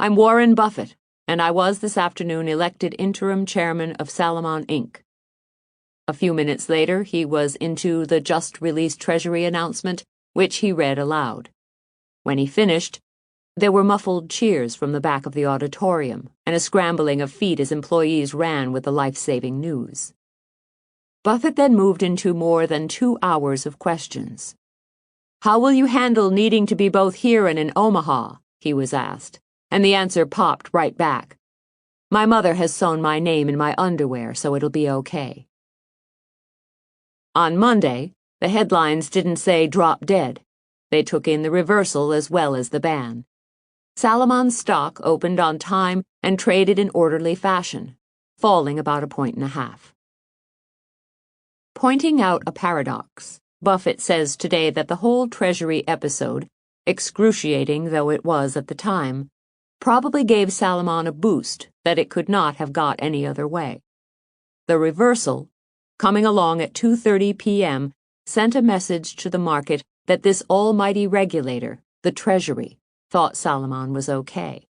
"I'm Warren Buffett, and I was this afternoon elected interim chairman of Salomon, Inc." A few minutes later, he was into the just-released Treasury announcement, which he read aloud. When he finished, there were muffled cheers from the back of the auditorium and a scrambling of feet as employees ran with the life-saving news. Buffett then moved into more than 2 hours of questions. "How will you handle needing to be both here and in Omaha?" he was asked, and the answer popped right back. "My mother has sewn my name in my underwear, so it'll be okay." On Monday, the headlines didn't say drop dead. They took in the reversal as well as the ban. Salamon's stock opened on time and traded in orderly fashion, falling about 1.5 points. Pointing out a paradox, Buffett says today that the whole Treasury episode, excruciating though it was at the time, probably gave Salomon a boost that it could not have got any other way. The reversal, coming along at 2:30 p.m., sent a message to the market that this almighty regulator, the Treasury, thought Salomon was okay.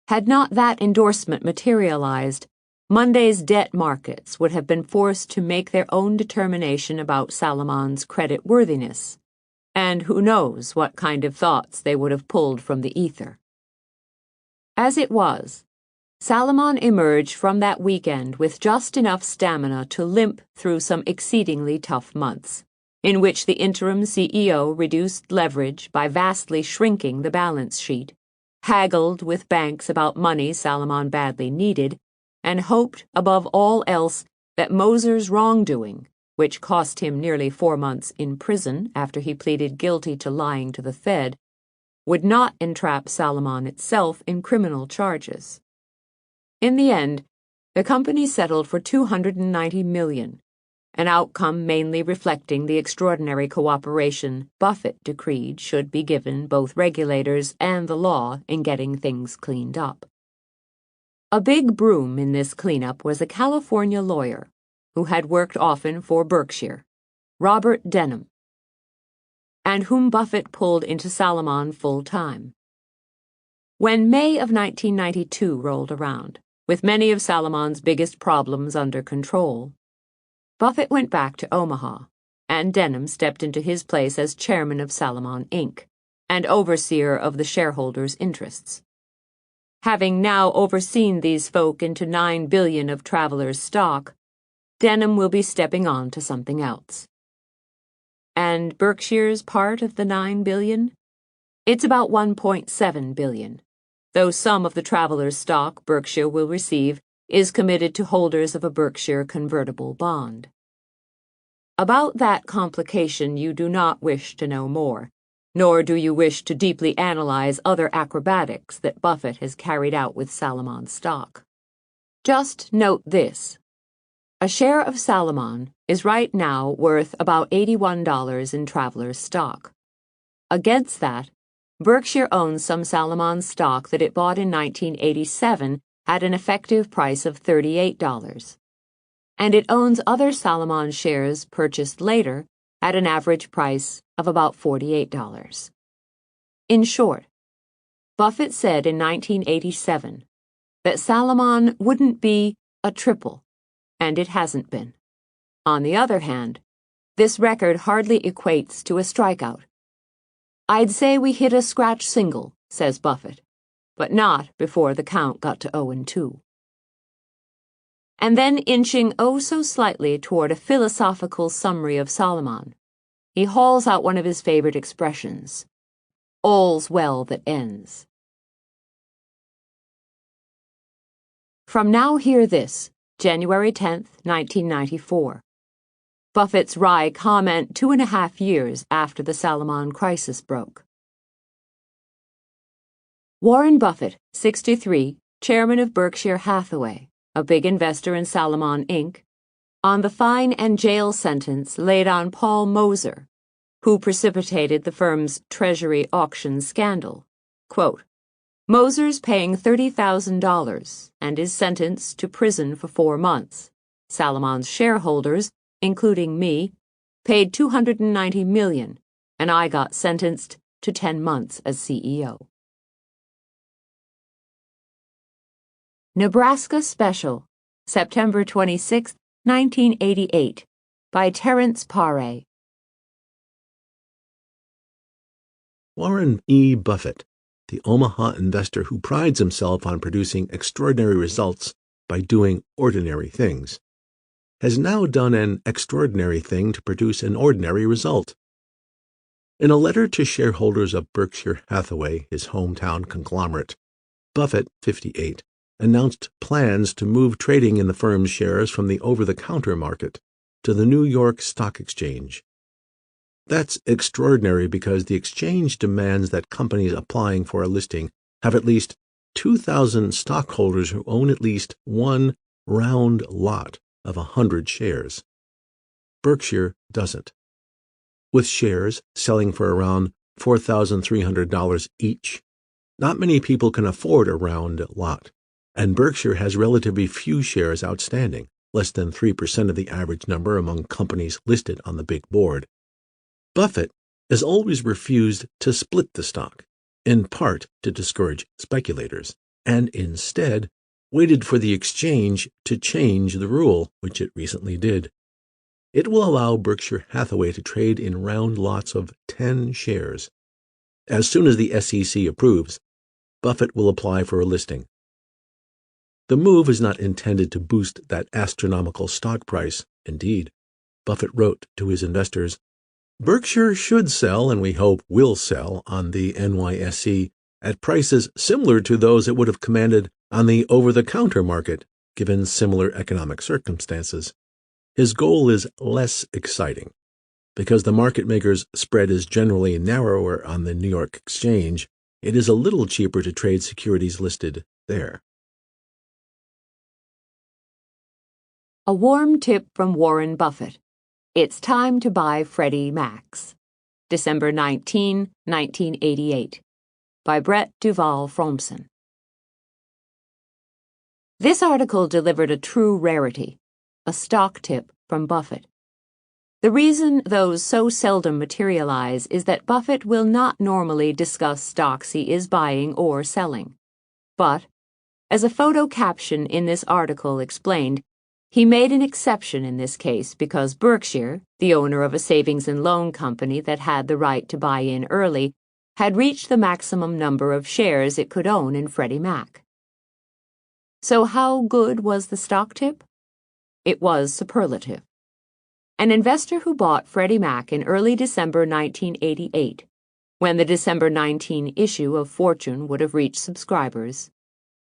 Had not that endorsement materialized, Monday's debt markets would have been forced to make their own determination about Salomon's credit worthiness, and who knows what kind of thoughts they would have pulled from the ether. As it was, Salomon emerged from that weekend with just enough stamina to limp through some exceedingly tough months, in which the interim CEO reduced leverage by vastly shrinking the balance sheet, haggled with banks about money Salomon badly needed, and hoped above all else that Moser's wrongdoing, which cost him nearly 4 months in prison after he pleaded guilty to lying to the Fed, would not entrap Salomon itself in criminal charges. In the end, the company settled for $290 million, an outcome mainly reflecting the extraordinary cooperation Buffett decreed should be given both regulators and the law in getting things cleaned up. A big broom in this cleanup was a California lawyer who had worked often for Berkshire, Robert Denham, and whom Buffett pulled into Salomon full-time. When May of 1992 rolled around, with many of Salomon's biggest problems under control, Buffett went back to Omaha, and Denham stepped into his place as chairman of Salomon, Inc., and overseer of the shareholders' interests. Having now overseen these folk into $9 billion of Travelers' stock, Denham will be stepping on to something else. And Berkshire's part of the $9 billion? It's about $1.7 billion, though some of the Travelers' stock Berkshire will receive is committed to holders of a Berkshire convertible bond. About that complication you do not wish to know more, nor do you wish to deeply analyze other acrobatics that Buffett has carried out with Salomon stock. Just note this. A share of Salomon is right now worth about $81 in Travelers' stock. Against that, Berkshire owns some Salomon stock that it bought in 1987 at an effective price of $38, and it owns other Salomon shares purchased later at an average price of about $48. In short, Buffett said in 1987 that Salomon wouldn't be a triple, and it hasn't been. On the other hand, this record hardly equates to a strikeout. "I'd say we hit a scratch single," says Buffett, but not before the count got to 0-2. And then inching oh so slightly toward a philosophical summary of Salomon, he hauls out one of his favorite expressions, "All's well that ends." From Now Hear This, January 10th, 1994. Buffett's wry comment 2.5 years after the Salomon crisis broke. Warren Buffett, 63, chairman of Berkshire Hathaway, a big investor in Salomon, Inc., on the fine and jail sentence laid on Paul Moser, who precipitated the firm's Treasury auction scandal. Quote, "Moser's paying $30,000 and is sentenced to prison for 4 months. Salomon's shareholders, including me, paid $290 million, and I got sentenced to 10 months as CEO." Nebraska Special, September 26, 1988, by Terence Paré. Warren E. Buffett, the Omaha investor who prides himself on producing extraordinary results by doing ordinary things, has now done an extraordinary thing to produce an ordinary result. In a letter to shareholders of Berkshire Hathaway, his hometown conglomerate, Buffett, 58, announced plans to move trading in the firm's shares from the over-the-counter market to the New York Stock Exchange. That's extraordinary because the exchange demands that companies applying for a listing have at least 2,000 stockholders who own at least one round lot of 100 shares. Berkshire doesn't. With shares selling for around $4,300 each, not many people can afford a round lot, and Berkshire has relatively few shares outstanding, less than 3% of the average number among companies listed on the big board. Buffett has always refused to split the stock, in part to discourage speculators, and instead waited for the exchange to change the rule, which it recently did. It will allow Berkshire Hathaway to trade in round lots of 10 shares. As soon as the SEC approves, Buffett will apply for a listing. The move is not intended to boost that astronomical stock price. Indeed, Buffett wrote to his investors, "Berkshire should sell, and we hope will sell, on the NYSE at prices similar to those it would have commanded on the over-the-counter market, given similar economic circumstances." His goal is less exciting. Because the market maker's spread is generally narrower on the New York Exchange, it is a little cheaper to trade securities listed there. A warm tip from Warren Buffett. It's time to buy Freddie Mac's. December 19, 1988, by Brett Duval Fromsen. This article delivered a true rarity, a stock tip from Buffett. The reason those so seldom materialize is that Buffett will not normally discuss stocks he is buying or selling. But, as a photo caption in this article explained, he made an exception in this case because Berkshire, the owner of a savings and loan company that had the right to buy in early, had reached the maximum number of shares it could own in Freddie Mac. So how good was the stock tip? It was superlative. An investor who bought Freddie Mac in early December 1988, when the December 19 issue of Fortune would have reached subscribers,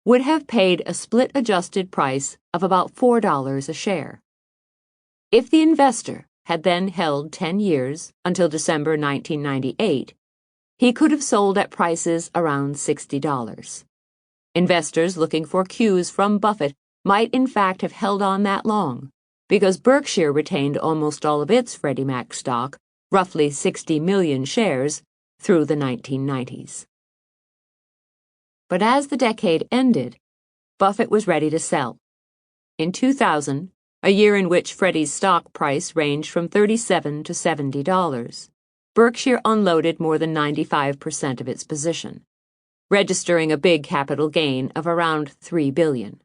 would have paid a split-adjusted price of about $4 a share. If the investor had then held 10 years until December 1998, he could have sold at prices around $60. Investors looking for cues from Buffett might in fact have held on that long, because Berkshire retained almost all of its Freddie Mac stock, roughly 60 million shares, through the 1990s. But as the decade ended, Buffett was ready to sell. In 2000, a year in which Freddie's stock price ranged from $37 to $70, Berkshire unloaded more than 95% of its position, registering a big capital gain of around $3 billion.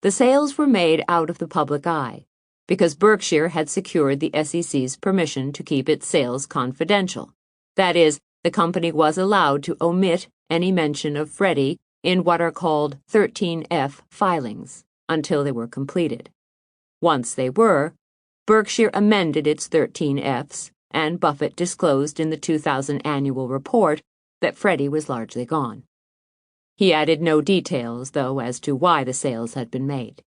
The sales were made out of the public eye, because Berkshire had secured the SEC's permission to keep its sales confidential. That is, the company was allowed to omit any mention of Freddie in what are called 13F filings until they were completed. Once they were, Berkshire amended its 13Fs, and Buffett disclosed in the 2000 annual report that Freddie was largely gone. He added no details, though, as to why the sales had been made.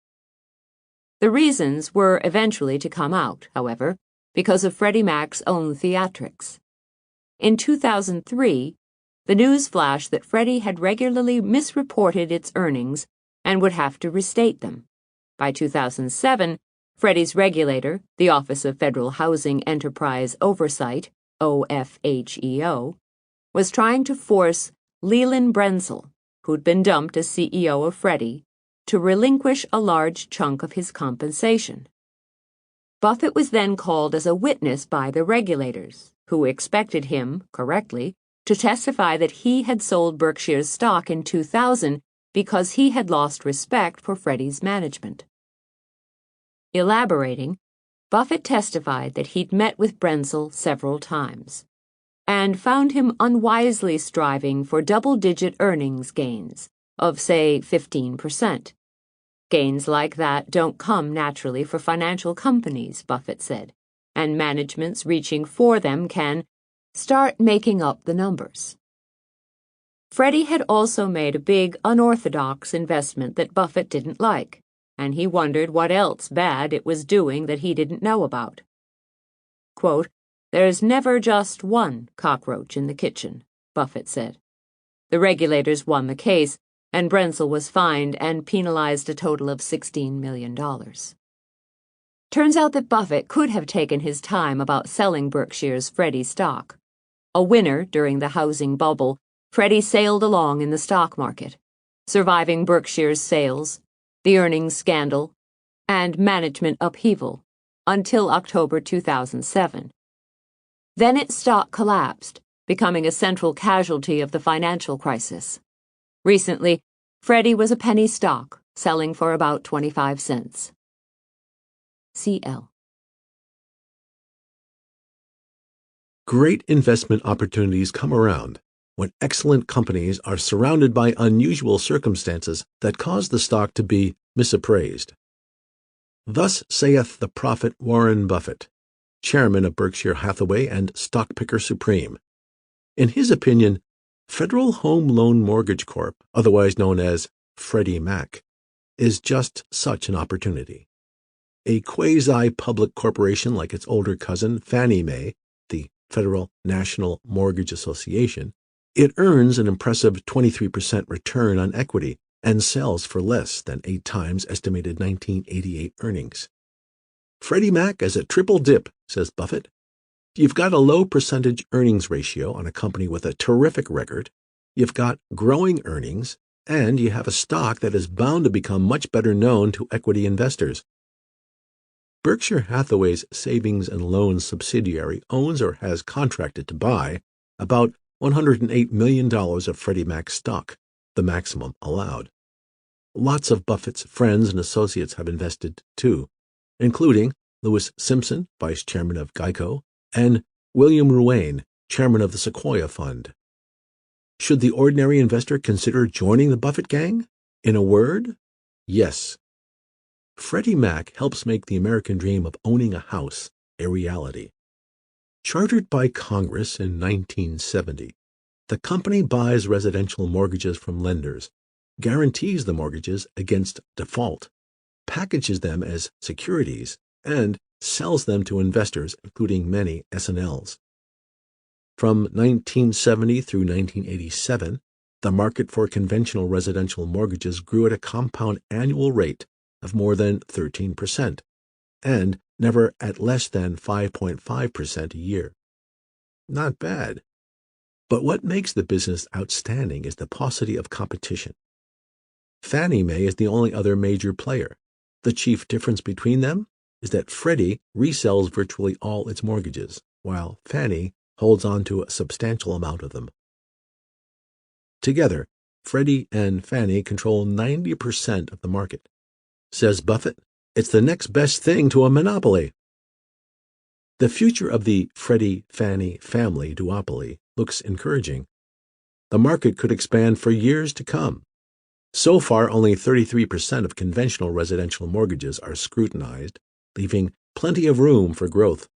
The reasons were eventually to come out, however, because of Freddie Mac's own theatrics. In 2003, the news flashed that Freddie had regularly misreported its earnings and would have to restate them. By 2007, Freddie's regulator, the Office of Federal Housing Enterprise Oversight, OFHEO, was trying to force Leland Brenzel, who'd been dumped as CEO of Freddie, to relinquish a large chunk of his compensation. Buffett was then called as a witness by the regulators, who expected him, correctly, to testify that he had sold Berkshire's stock in 2000 because he had lost respect for Freddie's management. Elaborating, Buffett testified that he'd met with Brenzel several times and found him unwisely striving for double-digit earnings gains of, say, 15%. Gains like that don't come naturally for financial companies, Buffett said, and managements reaching for them can start making up the numbers. Freddie had also made a big, unorthodox investment that Buffett didn't like, and he wondered what else bad it was doing that he didn't know about. Quote, "There's never just one cockroach in the kitchen," Buffett said. The regulators won the case, and Brenzel was fined and penalized a total of $16 million. Turns out that Buffett could have taken his time about selling Berkshire's Freddie stock. A winner during the housing bubble, Freddie sailed along in the stock market, surviving Berkshire's sales, the earnings scandal, and management upheaval until October 2007. Then its stock collapsed, becoming a central casualty of the financial crisis. Recently, Freddie was a penny stock, selling for about 25 cents. CL. Great investment opportunities come around when excellent companies are surrounded by unusual circumstances that cause the stock to be misappraised. Thus saith the prophet Warren Buffett, chairman of Berkshire Hathaway and stock picker supreme. In his opinion, Federal Home Loan Mortgage Corp., otherwise known as Freddie Mac, is just such an opportunity. A quasi-public corporation like its older cousin, Fannie Mae, the Federal National Mortgage Association, it earns an impressive 23% return on equity and sells for less than 8 times estimated 1988 earnings. Freddie Mac is a triple dip, says Buffett. You've got a low percentage earnings ratio on a company with a terrific record, you've got growing earnings, and you have a stock that is bound to become much better known to equity investors. Berkshire Hathaway's savings and loans subsidiary owns or has contracted to buy about $108 million of Freddie Mac stock, the maximum allowed. Lots of Buffett's friends and associates have invested, too, including Lewis Simpson, vice chairman of Geico, and William Ruane, chairman of the Sequoia Fund. Should the ordinary investor consider joining the Buffett gang? In a word, yes. Freddie Mac helps make the American dream of owning a house a reality. Chartered by Congress in 1970, the company buys residential mortgages from lenders, guarantees the mortgages against default, packages them as securities, and sells them to investors, including many S&Ls. From 1970 through 1987, the market for conventional residential mortgages grew at a compound annual rate of more than 13%, and never at less than 5.5% a year. Not bad. But what makes the business outstanding is the paucity of competition. Fannie Mae is the only other major player. The chief difference between them is that Freddie resells virtually all its mortgages, while Fannie holds on to a substantial amount of them. Together, Freddie and Fannie control 90% of the market. Says Buffett, it's the next best thing to a monopoly. The future of the Freddie-Fannie family duopoly looks encouraging. The market could expand for years to come. So far, only 33% of conventional residential mortgages are scrutinized, leaving plenty of room for growth.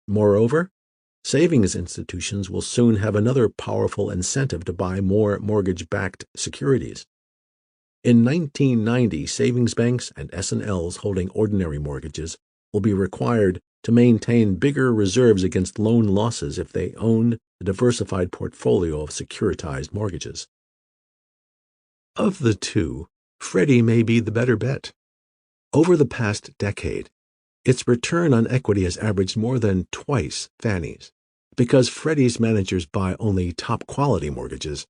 Moreover, savings institutions will soon have another powerful incentive to buy more mortgage-backed securities. In 1990, savings banks and S&Ls holding ordinary mortgages will be required to maintain bigger reserves against loan losses if they owned a diversified portfolio of securitized mortgages. Of the two, Freddie may be the better bet. Over the past decade, its return on equity has averaged more than twice Fannie's. Because Freddie's managers buy only top-quality mortgages,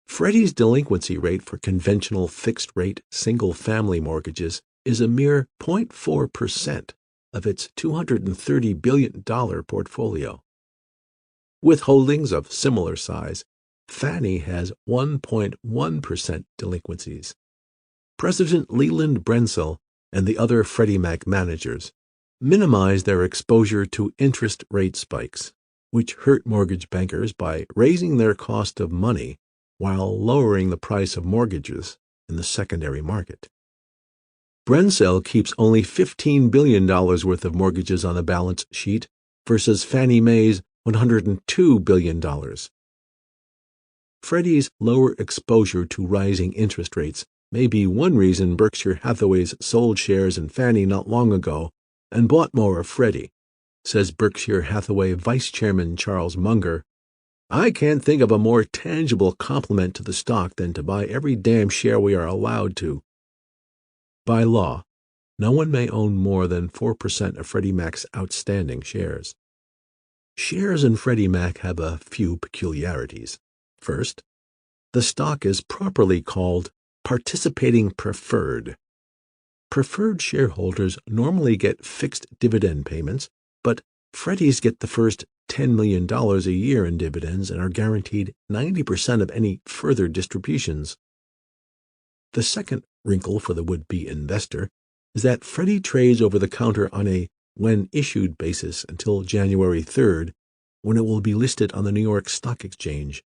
Freddie's delinquency rate for conventional fixed-rate single-family mortgages is a mere 0.4% of its $230 billion portfolio. With holdings of similar size, Fannie has 1.1% delinquencies. President Leland Brenzel and the other Freddie Mac managers minimized their exposure to interest rate spikes, which hurt mortgage bankers by raising their cost of money while lowering the price of mortgages in the secondary market. Brentsell keeps only $15 billion worth of mortgages on the balance sheet versus Fannie Mae's $102 billion. Freddie's lower exposure to rising interest rates may be one reason Berkshire Hathaway's sold shares in Fannie not long ago and bought more of Freddie, says Berkshire Hathaway Vice Chairman Charles Munger. I can't think of a more tangible compliment to the stock than to buy every damn share we are allowed to. By law, no one may own more than 4% of Freddie Mac's outstanding shares. Shares in Freddie Mac have a few peculiarities. First, the stock is properly called participating preferred. Preferred shareholders normally get fixed dividend payments, but Freddies get the first $10 million a year in dividends and are guaranteed 90% of any further distributions. The second wrinkle for the would-be investor is that Freddie trades over the counter on a when-issued basis until January 3rd, when it will be listed on the New York Stock Exchange.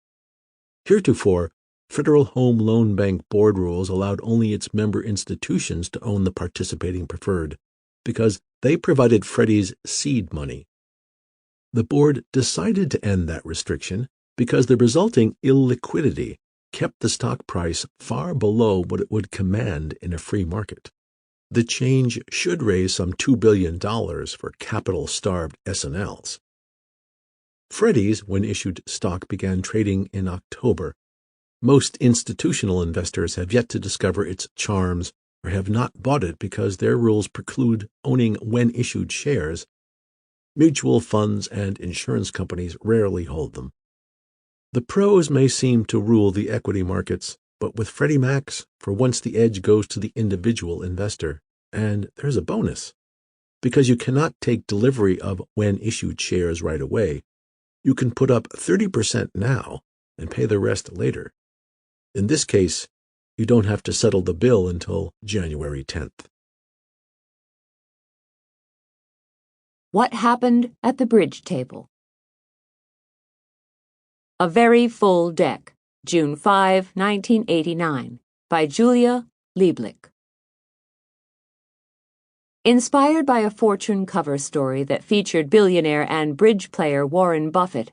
Heretofore, Federal Home Loan Bank board rules allowed only its member institutions to own the participating preferred, because they provided Freddie's seed money. The board decided to end that restriction because the resulting illiquidity kept the stock price far below what it would command in a free market. The change should raise some $2 billion for capital-starved S&Ls. Freddie's when-issued stock began trading in October. Most institutional investors have yet to discover its charms or have not bought it because their rules preclude owning when-issued shares. Mutual funds and insurance companies rarely hold them. The pros may seem to rule the equity markets, but with Freddie Mac's, for once the edge goes to the individual investor. And there's a bonus. Because you cannot take delivery of when-issued shares right away, you can put up 30% now and pay the rest later. In this case, you don't have to settle the bill until January 10th. What happened at the bridge table? A Very Full Deck, June 5, 1989, by Julia Lieblich. Inspired by a Fortune cover story that featured billionaire and bridge player Warren Buffett,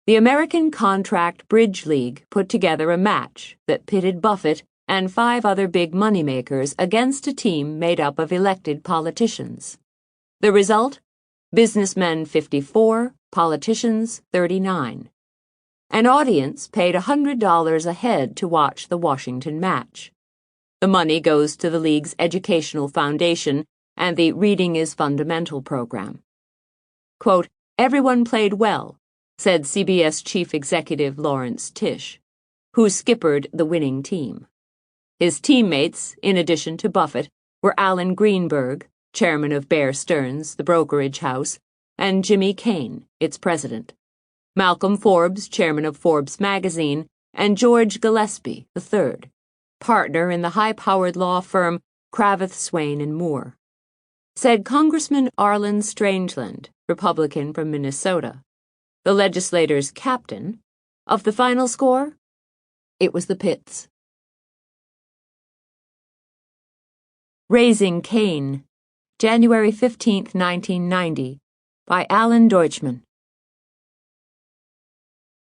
the American Contract Bridge League put together a match that pitted Buffett and 5 other big moneymakers against a team made up of elected politicians. The result? Businessmen 54, politicians 39. An audience paid $100 a head to watch the Washington match. The money goes to the league's educational foundation and the Reading is Fundamental program. Quote, "Everyone played well," said CBS Chief Executive Lawrence Tisch, who skippered the winning team. His teammates, in addition to Buffett, were Alan Greenberg, chairman of Bear Stearns, the brokerage house, and Jimmy Kane, its president. Malcolm Forbes, chairman of Forbes magazine, and George Gillespie III, partner in the high-powered law firm Cravath, Swaine and Moore. Said Congressman Arlen Strangeland, Republican from Minnesota, the legislator's captain, of the final score, it was the Pitts. Raising Cain, January 15, 1990, by Alan Deutschman.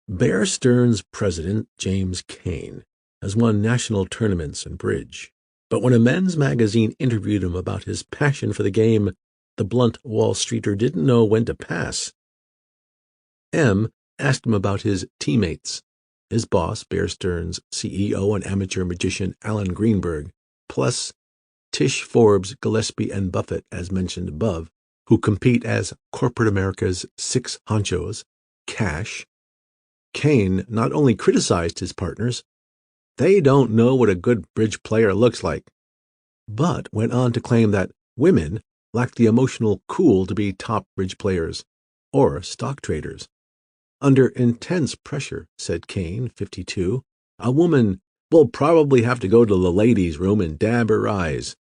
Bear Stearns president James Kane has won national tournaments in bridge, but when a men's magazine interviewed him about his passion for the game, the blunt Wall Streeter didn't know when to pass. M asked him about his teammates, his boss, Bear Stearns' CEO and amateur magician Alan Greenberg, plus Tisch, Forbes, Gillespie, and Buffett, as mentioned above, who compete as corporate America's 6 honchos, cash. Kane not only criticized his partners, they don't know what a good bridge player looks like, but went on to claim that women lack the emotional cool to be top bridge players or stock traders. Under intense pressure, said Kane, 52, a woman will probably have to go to the ladies' room and dab her eyes.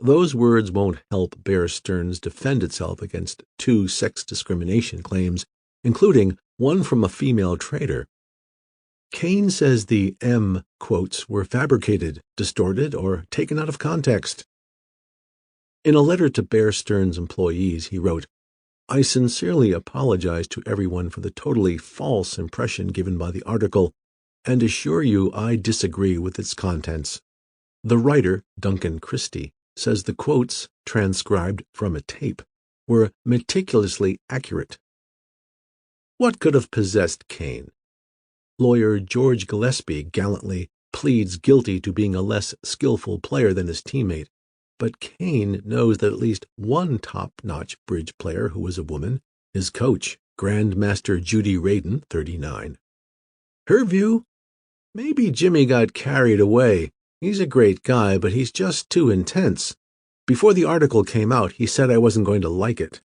Those words won't help Bear Stearns defend itself against 2 sex discrimination claims, including one from a female trader. Kane says the M quotes were fabricated, distorted, or taken out of context. In a letter to Bear Stearns employees, he wrote, "I sincerely apologize to everyone for the totally false impression given by the article and assure you I disagree with its contents." The writer, Duncan Christie, says the quotes, transcribed from a tape, were meticulously accurate. What could have possessed Kane? Lawyer George Gillespie gallantly pleads guilty to being a less skillful player than his teammate, but Kane knows that at least one top-notch bridge player who was a woman, his coach, Grandmaster Judy Radin, 39. Her view? Maybe Jimmy got carried away. He's a great guy, but he's just too intense. Before the article came out, he said I wasn't going to like it.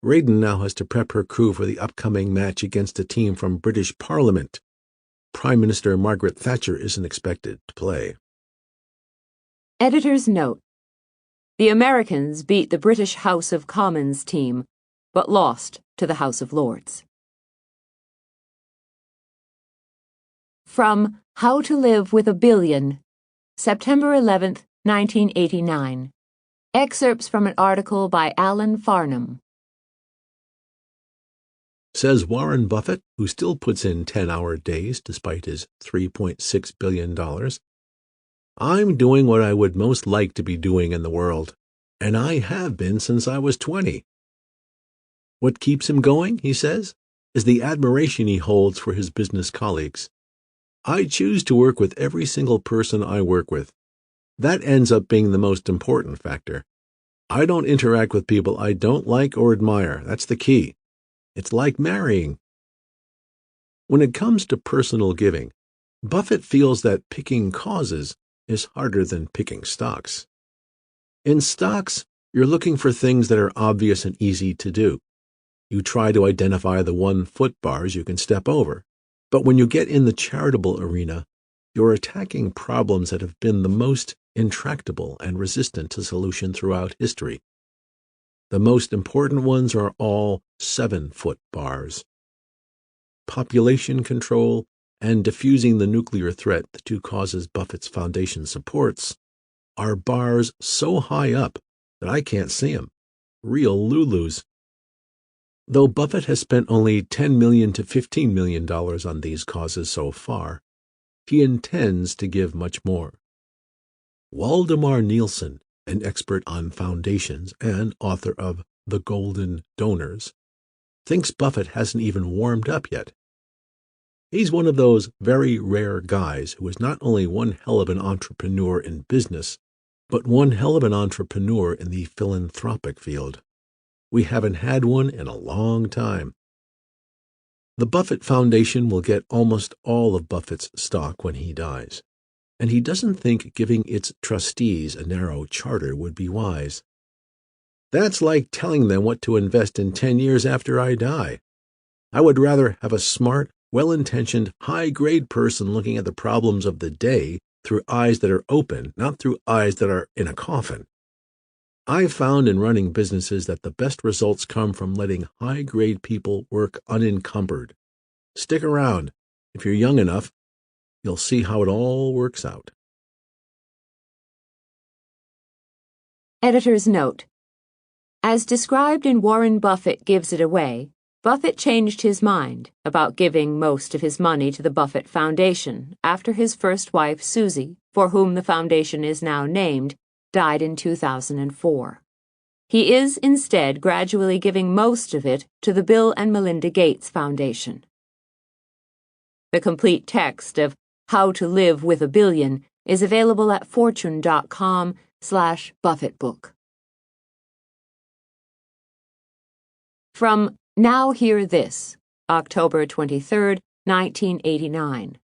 Radin now has to prep her crew for the upcoming match against a team from British Parliament. Prime Minister Margaret Thatcher isn't expected to play. Editor's note: the Americans beat the British House of Commons team, but lost to the House of Lords. From How to Live with a Billion, September 11, 1989. Excerpts from an article by Alan Farnham. Says Warren Buffett, who still puts in 10-hour days despite his $3.6 billion, "I'm doing what I would most like to be doing in the world, and I have been since I was 20. What keeps him going, he says, is the admiration he holds for his business colleagues. I choose to work with every single person I work with. That ends up being the most important factor. I don't interact with people I don't like or admire. That's the key. It's like marrying." When it comes to personal giving, Buffett feels that picking causes is harder than picking stocks. In stocks, you're looking for things that are obvious and easy to do. You try to identify the 1-foot bars you can step over. But when you get in the charitable arena, you're attacking problems that have been the most intractable and resistant to solution throughout history. The most important ones are all 7-foot bars. Population control and diffusing the nuclear threat, the 2 causes Buffett's foundation supports, are bars so high up that I can't see them. Real Lulus. Though Buffett has spent only $10 million to $15 million on these causes so far, he intends to give much more. Waldemar Nielsen, an expert on foundations and author of The Golden Donors, thinks Buffett hasn't even warmed up yet. He's one of those very rare guys who is not only one hell of an entrepreneur in business, but one hell of an entrepreneur in the philanthropic field. We haven't had one in a long time. The Buffett Foundation will get almost all of Buffett's stock when he dies, and he doesn't think giving its trustees a narrow charter would be wise. "That's like telling them what to invest in 10 years after I die. I would rather have a smart, well-intentioned, high-grade person looking at the problems of the day through eyes that are open, not through eyes that are in a coffin. I've found in running businesses that the best results come from letting high-grade people work unencumbered. Stick around. If you're young enough, you'll see how it all works out." Editor's note: as described in Warren Buffett Gives It Away, Buffett changed his mind about giving most of his money to the Buffett Foundation after his first wife, Susie, for whom the foundation is now named, died in 2004. He is instead gradually giving most of it to the Bill and Melinda Gates Foundation. The complete text of How to Live with a Billion is available at fortune.com/BuffettBook. From Now Hear This, October 23, 1989.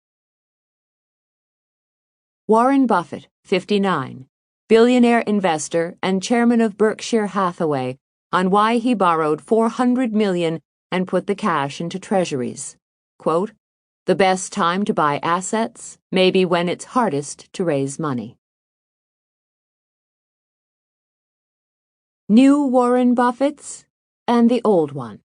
Warren Buffett, 59, billionaire investor and chairman of Berkshire Hathaway, on why he borrowed $400 million and put the cash into treasuries. Quote, "The best time to buy assets may be when it's hardest to raise money." New Warren Buffetts and the Old One.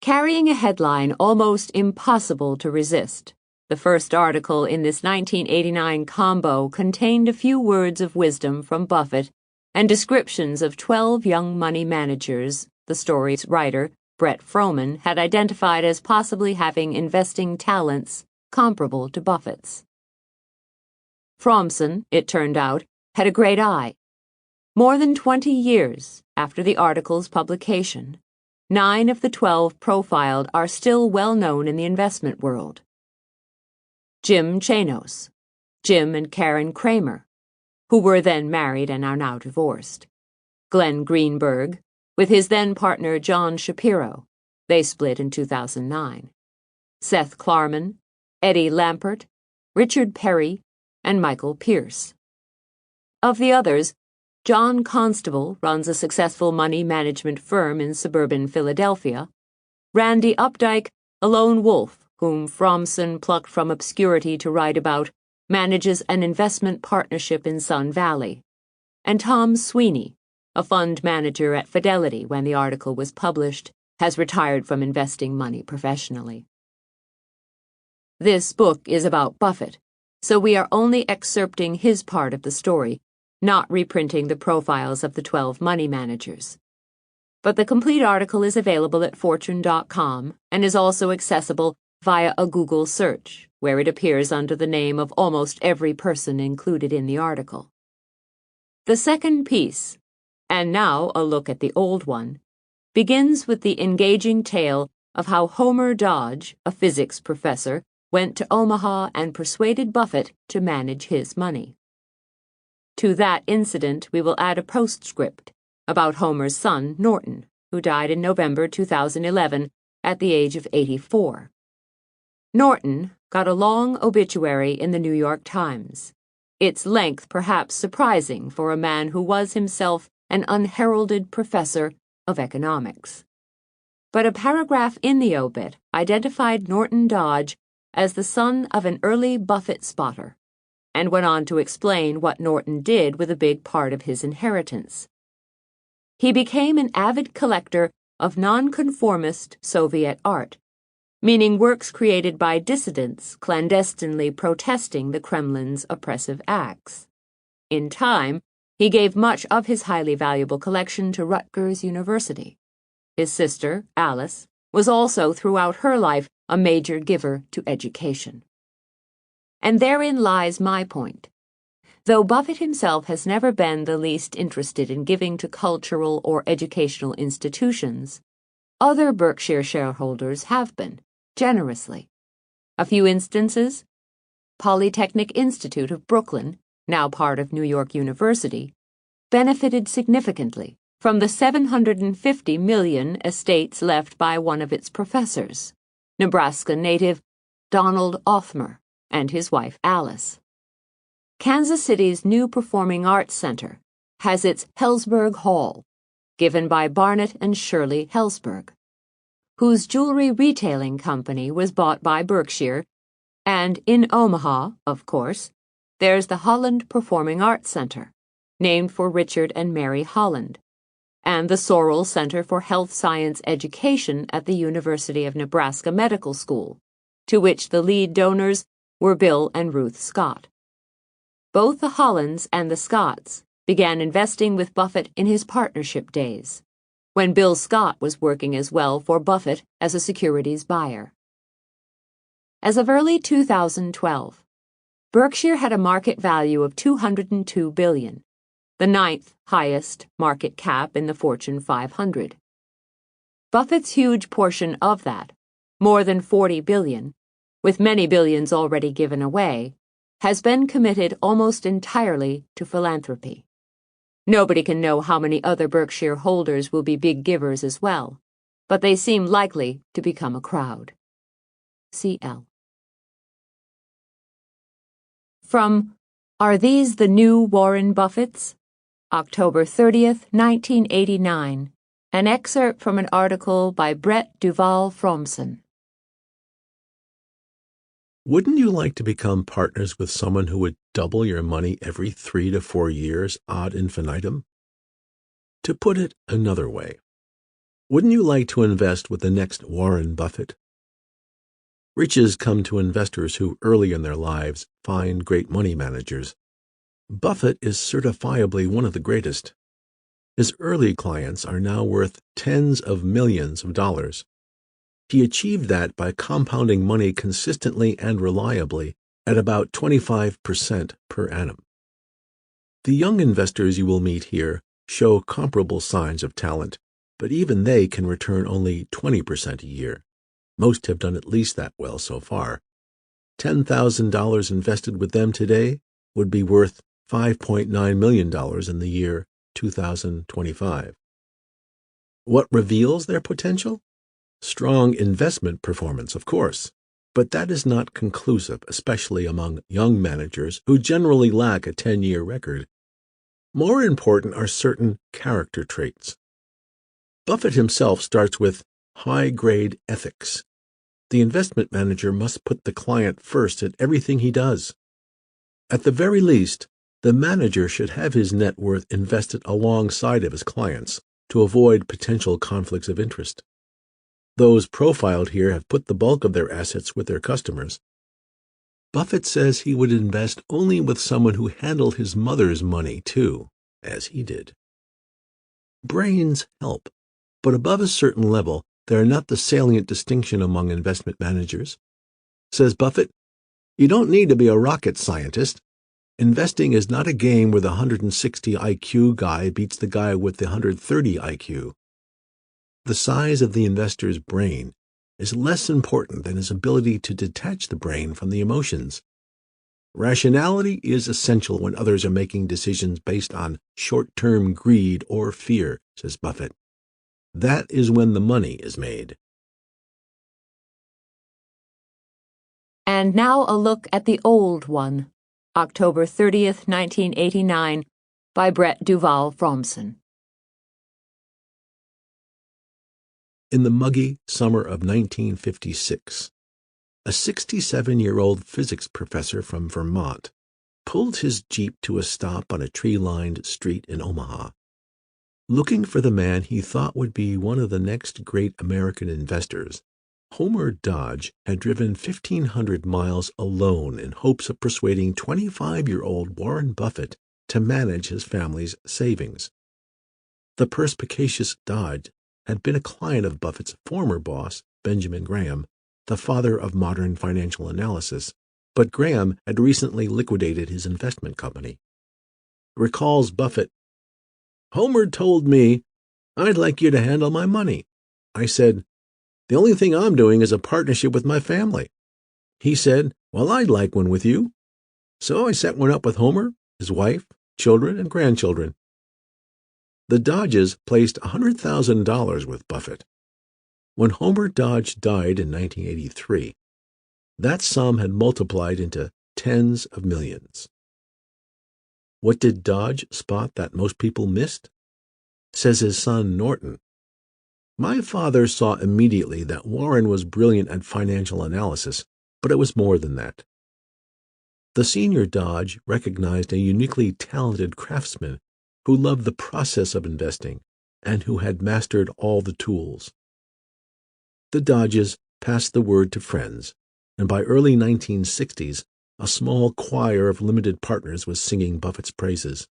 Carrying a headline almost impossible to resist, the first article in this 1989 combo contained a few words of wisdom from Buffett and descriptions of 12 young money managers the story's writer, Brett Froman, had identified as possibly having investing talents comparable to Buffett's. Fromson, it turned out, had a great eye. More than 20 years after the article's publication, 9 of the 12 profiled are still well known in the investment world. Jim Chanos, Jim and Karen Kramer, who were then married and are now divorced. Glenn Greenberg, with his then-partner John Shapiro. They split in 2009. Seth Klarman, Eddie Lampert, Richard Perry, and Michael Pierce. Of the others, John Constable runs a successful money management firm in suburban Philadelphia. Randy Updike, a lone wolf whom Fromson plucked from obscurity to write about, manages an investment partnership in Sun Valley. And Tom Sweeney, a fund manager at Fidelity when the article was published, has retired from investing money professionally. This book is about Buffett, so we are only excerpting his part of the story, not reprinting the profiles of the 12 money managers. But the complete article is available at fortune.com and is also accessible via a Google search, where it appears under the name of almost every person included in the article. The second piece, and now a look at the old one, begins with the engaging tale of how Homer Dodge, a physics professor, went to Omaha and persuaded Buffett to manage his money. To that incident, we will add a postscript about Homer's son, Norton, who died in November 2011 at the age of 84. Norton got a long obituary in the New York Times, its length perhaps surprising for a man who was himself an unheralded professor of economics. But a paragraph in the obit identified Norton Dodge as the son of an early Buffett spotter, and went on to explain what Norton did with a big part of his inheritance. He became an avid collector of nonconformist Soviet art, meaning works created by dissidents clandestinely protesting the Kremlin's oppressive acts. In time, he gave much of his highly valuable collection to Rutgers University. His sister, Alice, was also throughout her life a major giver to education. And therein lies my point. Though Buffett himself has never been the least interested in giving to cultural or educational institutions, other Berkshire shareholders have been, generously. A few instances: Polytechnic Institute of Brooklyn, now part of New York University, benefited significantly from the $750 million estates left by one of its professors, Nebraska native Donald Othmer, and his wife Alice. Kansas City's new Performing Arts Center has its Hellsberg Hall, given by Barnett and Shirley Hellsberg, whose jewelry retailing company was bought by Berkshire, and in Omaha, of course, there's the Holland Performing Arts Center, named for Richard and Mary Holland, and the Sorrell Center for Health Science Education at the University of Nebraska Medical School, to which the lead donors were Bill and Ruth Scott. Both the Hollands and the Scotts began investing with Buffett in his partnership days, when Bill Scott was working as well for Buffett as a securities buyer. As of early 2012, Berkshire had a market value of $202 billion, the 9th highest market cap in the Fortune 500. Buffett's huge portion of that, more than $40 billion, with many billions already given away, has been committed almost entirely to philanthropy. Nobody can know how many other Berkshire holders will be big givers as well, but they seem likely to become a crowd. C.L. From Are These the New Warren Buffetts? October 30th, 1989. An excerpt from an article by Brett Duval Fromson. Wouldn't you like to become partners with someone who would double your money every 3 to 4 years ad infinitum? To put it another way, wouldn't you like to invest with the next Warren Buffett? Riches come to investors who early in their lives find great money managers. Buffett is certifiably one of the greatest. His early clients are now worth tens of millions of dollars. He achieved that by compounding money consistently and reliably at about 25% per annum. The young investors you will meet here show comparable signs of talent, but even they can return only 20% a year. Most have done at least that well so far. $10,000 invested with them today would be worth $5.9 million in the year 2025. What reveals their potential? Strong investment performance, of course, but that is not conclusive, especially among young managers who generally lack a 10-year record. More important are certain character traits. Buffett himself starts with high-grade ethics. The investment manager must put the client first in everything he does. At the very least, the manager should have his net worth invested alongside of his clients to avoid potential conflicts of interest. Those profiled here have put the bulk of their assets with their customers. Buffett says he would invest only with someone who handled his mother's money too, as he did. Brains help, but above a certain level, they are not the salient distinction among investment managers. Says Buffett, you don't need to be a rocket scientist. Investing is not a game where the 160 IQ guy beats the guy with the 130 IQ. The size of the investor's brain is less important than his ability to detach the brain from the emotions. Rationality is essential when others are making decisions based on short-term greed or fear, says Buffett. That is when the money is made. And now a look at the old one, October 30th, 1989, by Brett Duval Fromson. In the muggy summer of 1956, a 67-year-old physics professor from Vermont pulled his Jeep to a stop on a tree-lined street in Omaha. Looking for the man he thought would be one of the next great American investors, Homer Dodge had driven 1,500 miles alone in hopes of persuading 25-year-old Warren Buffett to manage his family's savings. The perspicacious Dodge had been a client of Buffett's former boss, Benjamin Graham, the father of modern financial analysis, but Graham had recently liquidated his investment company. Recalls Buffett, Homer told me, I'd like you to handle my money. I said, the only thing I'm doing is a partnership with my family. He said, well, I'd like one with you. So I set one up with Homer, his wife, children, and grandchildren. The Dodges placed $100,000 with Buffett. When Homer Dodge died in 1983, that sum had multiplied into tens of millions. What did Dodge spot that most people missed? Says his son Norton, my father saw immediately that Warren was brilliant at financial analysis, but it was more than that. The senior Dodge recognized a uniquely talented craftsman who loved the process of investing and who had mastered all the tools. The Dodges passed the word to friends, and by early 1960s, a small choir of limited partners was singing Buffett's praises.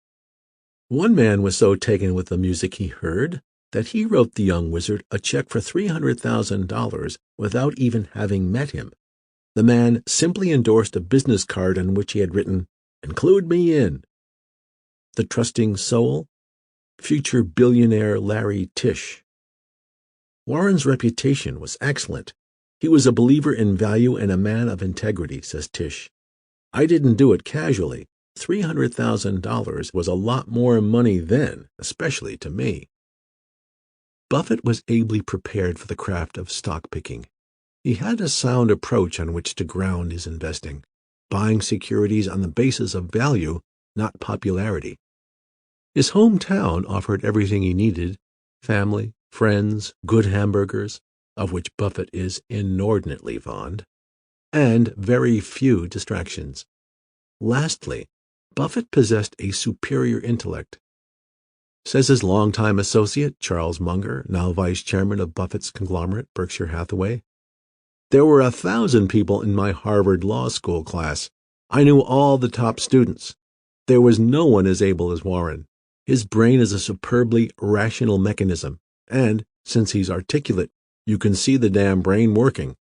One man was so taken with the music he heard that he wrote the young wizard a check for $300,000 without even having met him. The man simply endorsed a business card on which he had written, "Include me in." The trusting soul? Future billionaire Larry Tisch. Warren's reputation was excellent. He was a believer in value and a man of integrity, says Tisch. I didn't do it casually. $300,000 was a lot more money then, especially to me. Buffett was ably prepared for the craft of stock picking. He had a sound approach on which to ground his investing, buying securities on the basis of value, not popularity. His hometown offered everything he needed: family, friends, good hamburgers, of which Buffett is inordinately fond, and very few distractions. Lastly, Buffett possessed a superior intellect. says his longtime associate, Charles Munger, now vice chairman of Buffett's conglomerate, Berkshire Hathaway. There were 1,000 people in my Harvard Law School class. I knew all the top students. There was no one as able as Warren. His brain is a superbly rational mechanism, and, since he's articulate, you can see the damn brain working.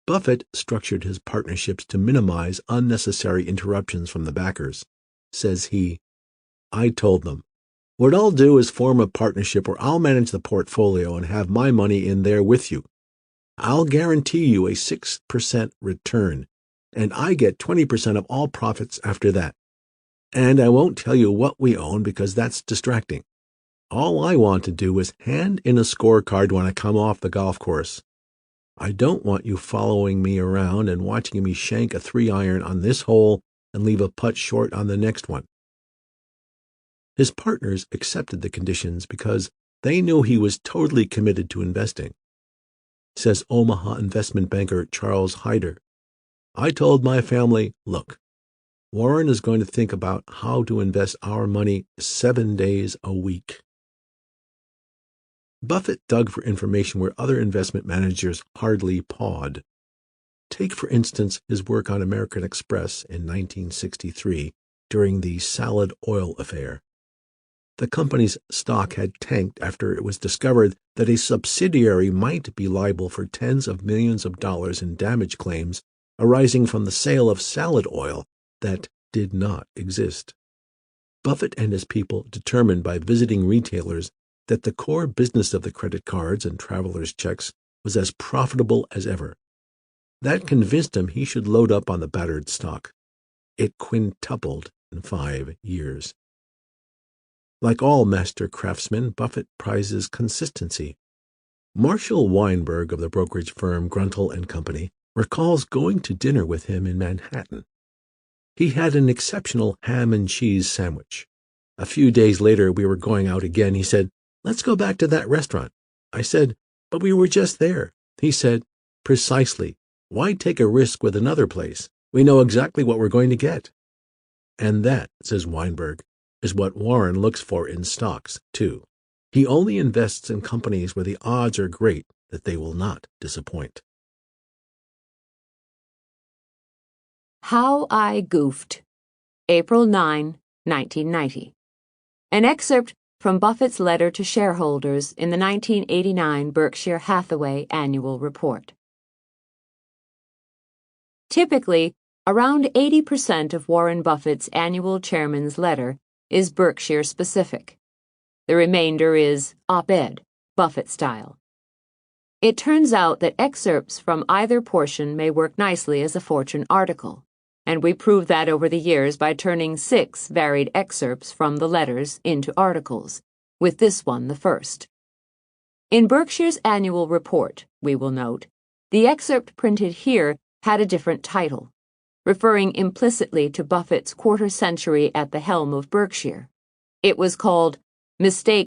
Buffett structured his partnerships to minimize unnecessary interruptions from the backers. Says he, I told them, what I'll do is form a partnership where I'll manage the portfolio and have my money in there with you. I'll guarantee you a 6% return, and I get 20% of all profits after that. And I won't tell you what we own because that's distracting. All I want to do is hand in a scorecard when I come off the golf course. I don't want you following me around and watching me shank a 3-iron on this hole and leave a putt short on the next one. His partners accepted the conditions because they knew he was totally committed to investing. Says Omaha investment banker Charles Hyder, I told my family, look, Warren is going to think about how to invest our money 7 days a week. Buffett dug for information where other investment managers hardly pawed. Take, for instance, his work on American Express in 1963 during the Salad Oil affair. The company's stock had tanked after it was discovered that a subsidiary might be liable for tens of millions of dollars in damage claims arising from the sale of salad oil that did not exist. Buffett and his people determined by visiting retailers that the core business of the credit cards and travelers' checks was as profitable as ever. That convinced him he should load up on the battered stock. It quintupled in 5 years. Like all master craftsmen, Buffett prizes consistency. Marshall Weinberg of the brokerage firm Gruntle & Company recalls going to dinner with him in Manhattan. He had an exceptional ham and cheese sandwich. A few days later, we were going out again. He said, let's go back to that restaurant. I said, but we were just there. He said, precisely. Why take a risk with another place? We know exactly what we're going to get. And that, says Weinberg, is what Warren looks for in stocks, too. He only invests in companies where the odds are great that they will not disappoint. How I Goofed, April 9, 1990. An excerpt from Buffett's letter to shareholders in the 1989 Berkshire Hathaway Annual Report. Typically, around 80% of Warren Buffett's annual chairman's letter is Berkshire-specific. The remainder is op-ed, Buffett style. It turns out that excerpts from either portion may work nicely as a Fortune article, and we proved that over the years by turning 6 varied excerpts from the letters into articles, with this one the first. In Berkshire's annual report, we will note, the excerpt printed here had a different title, referring implicitly to Buffett's quarter-century at the helm of Berkshire. It was called Mistake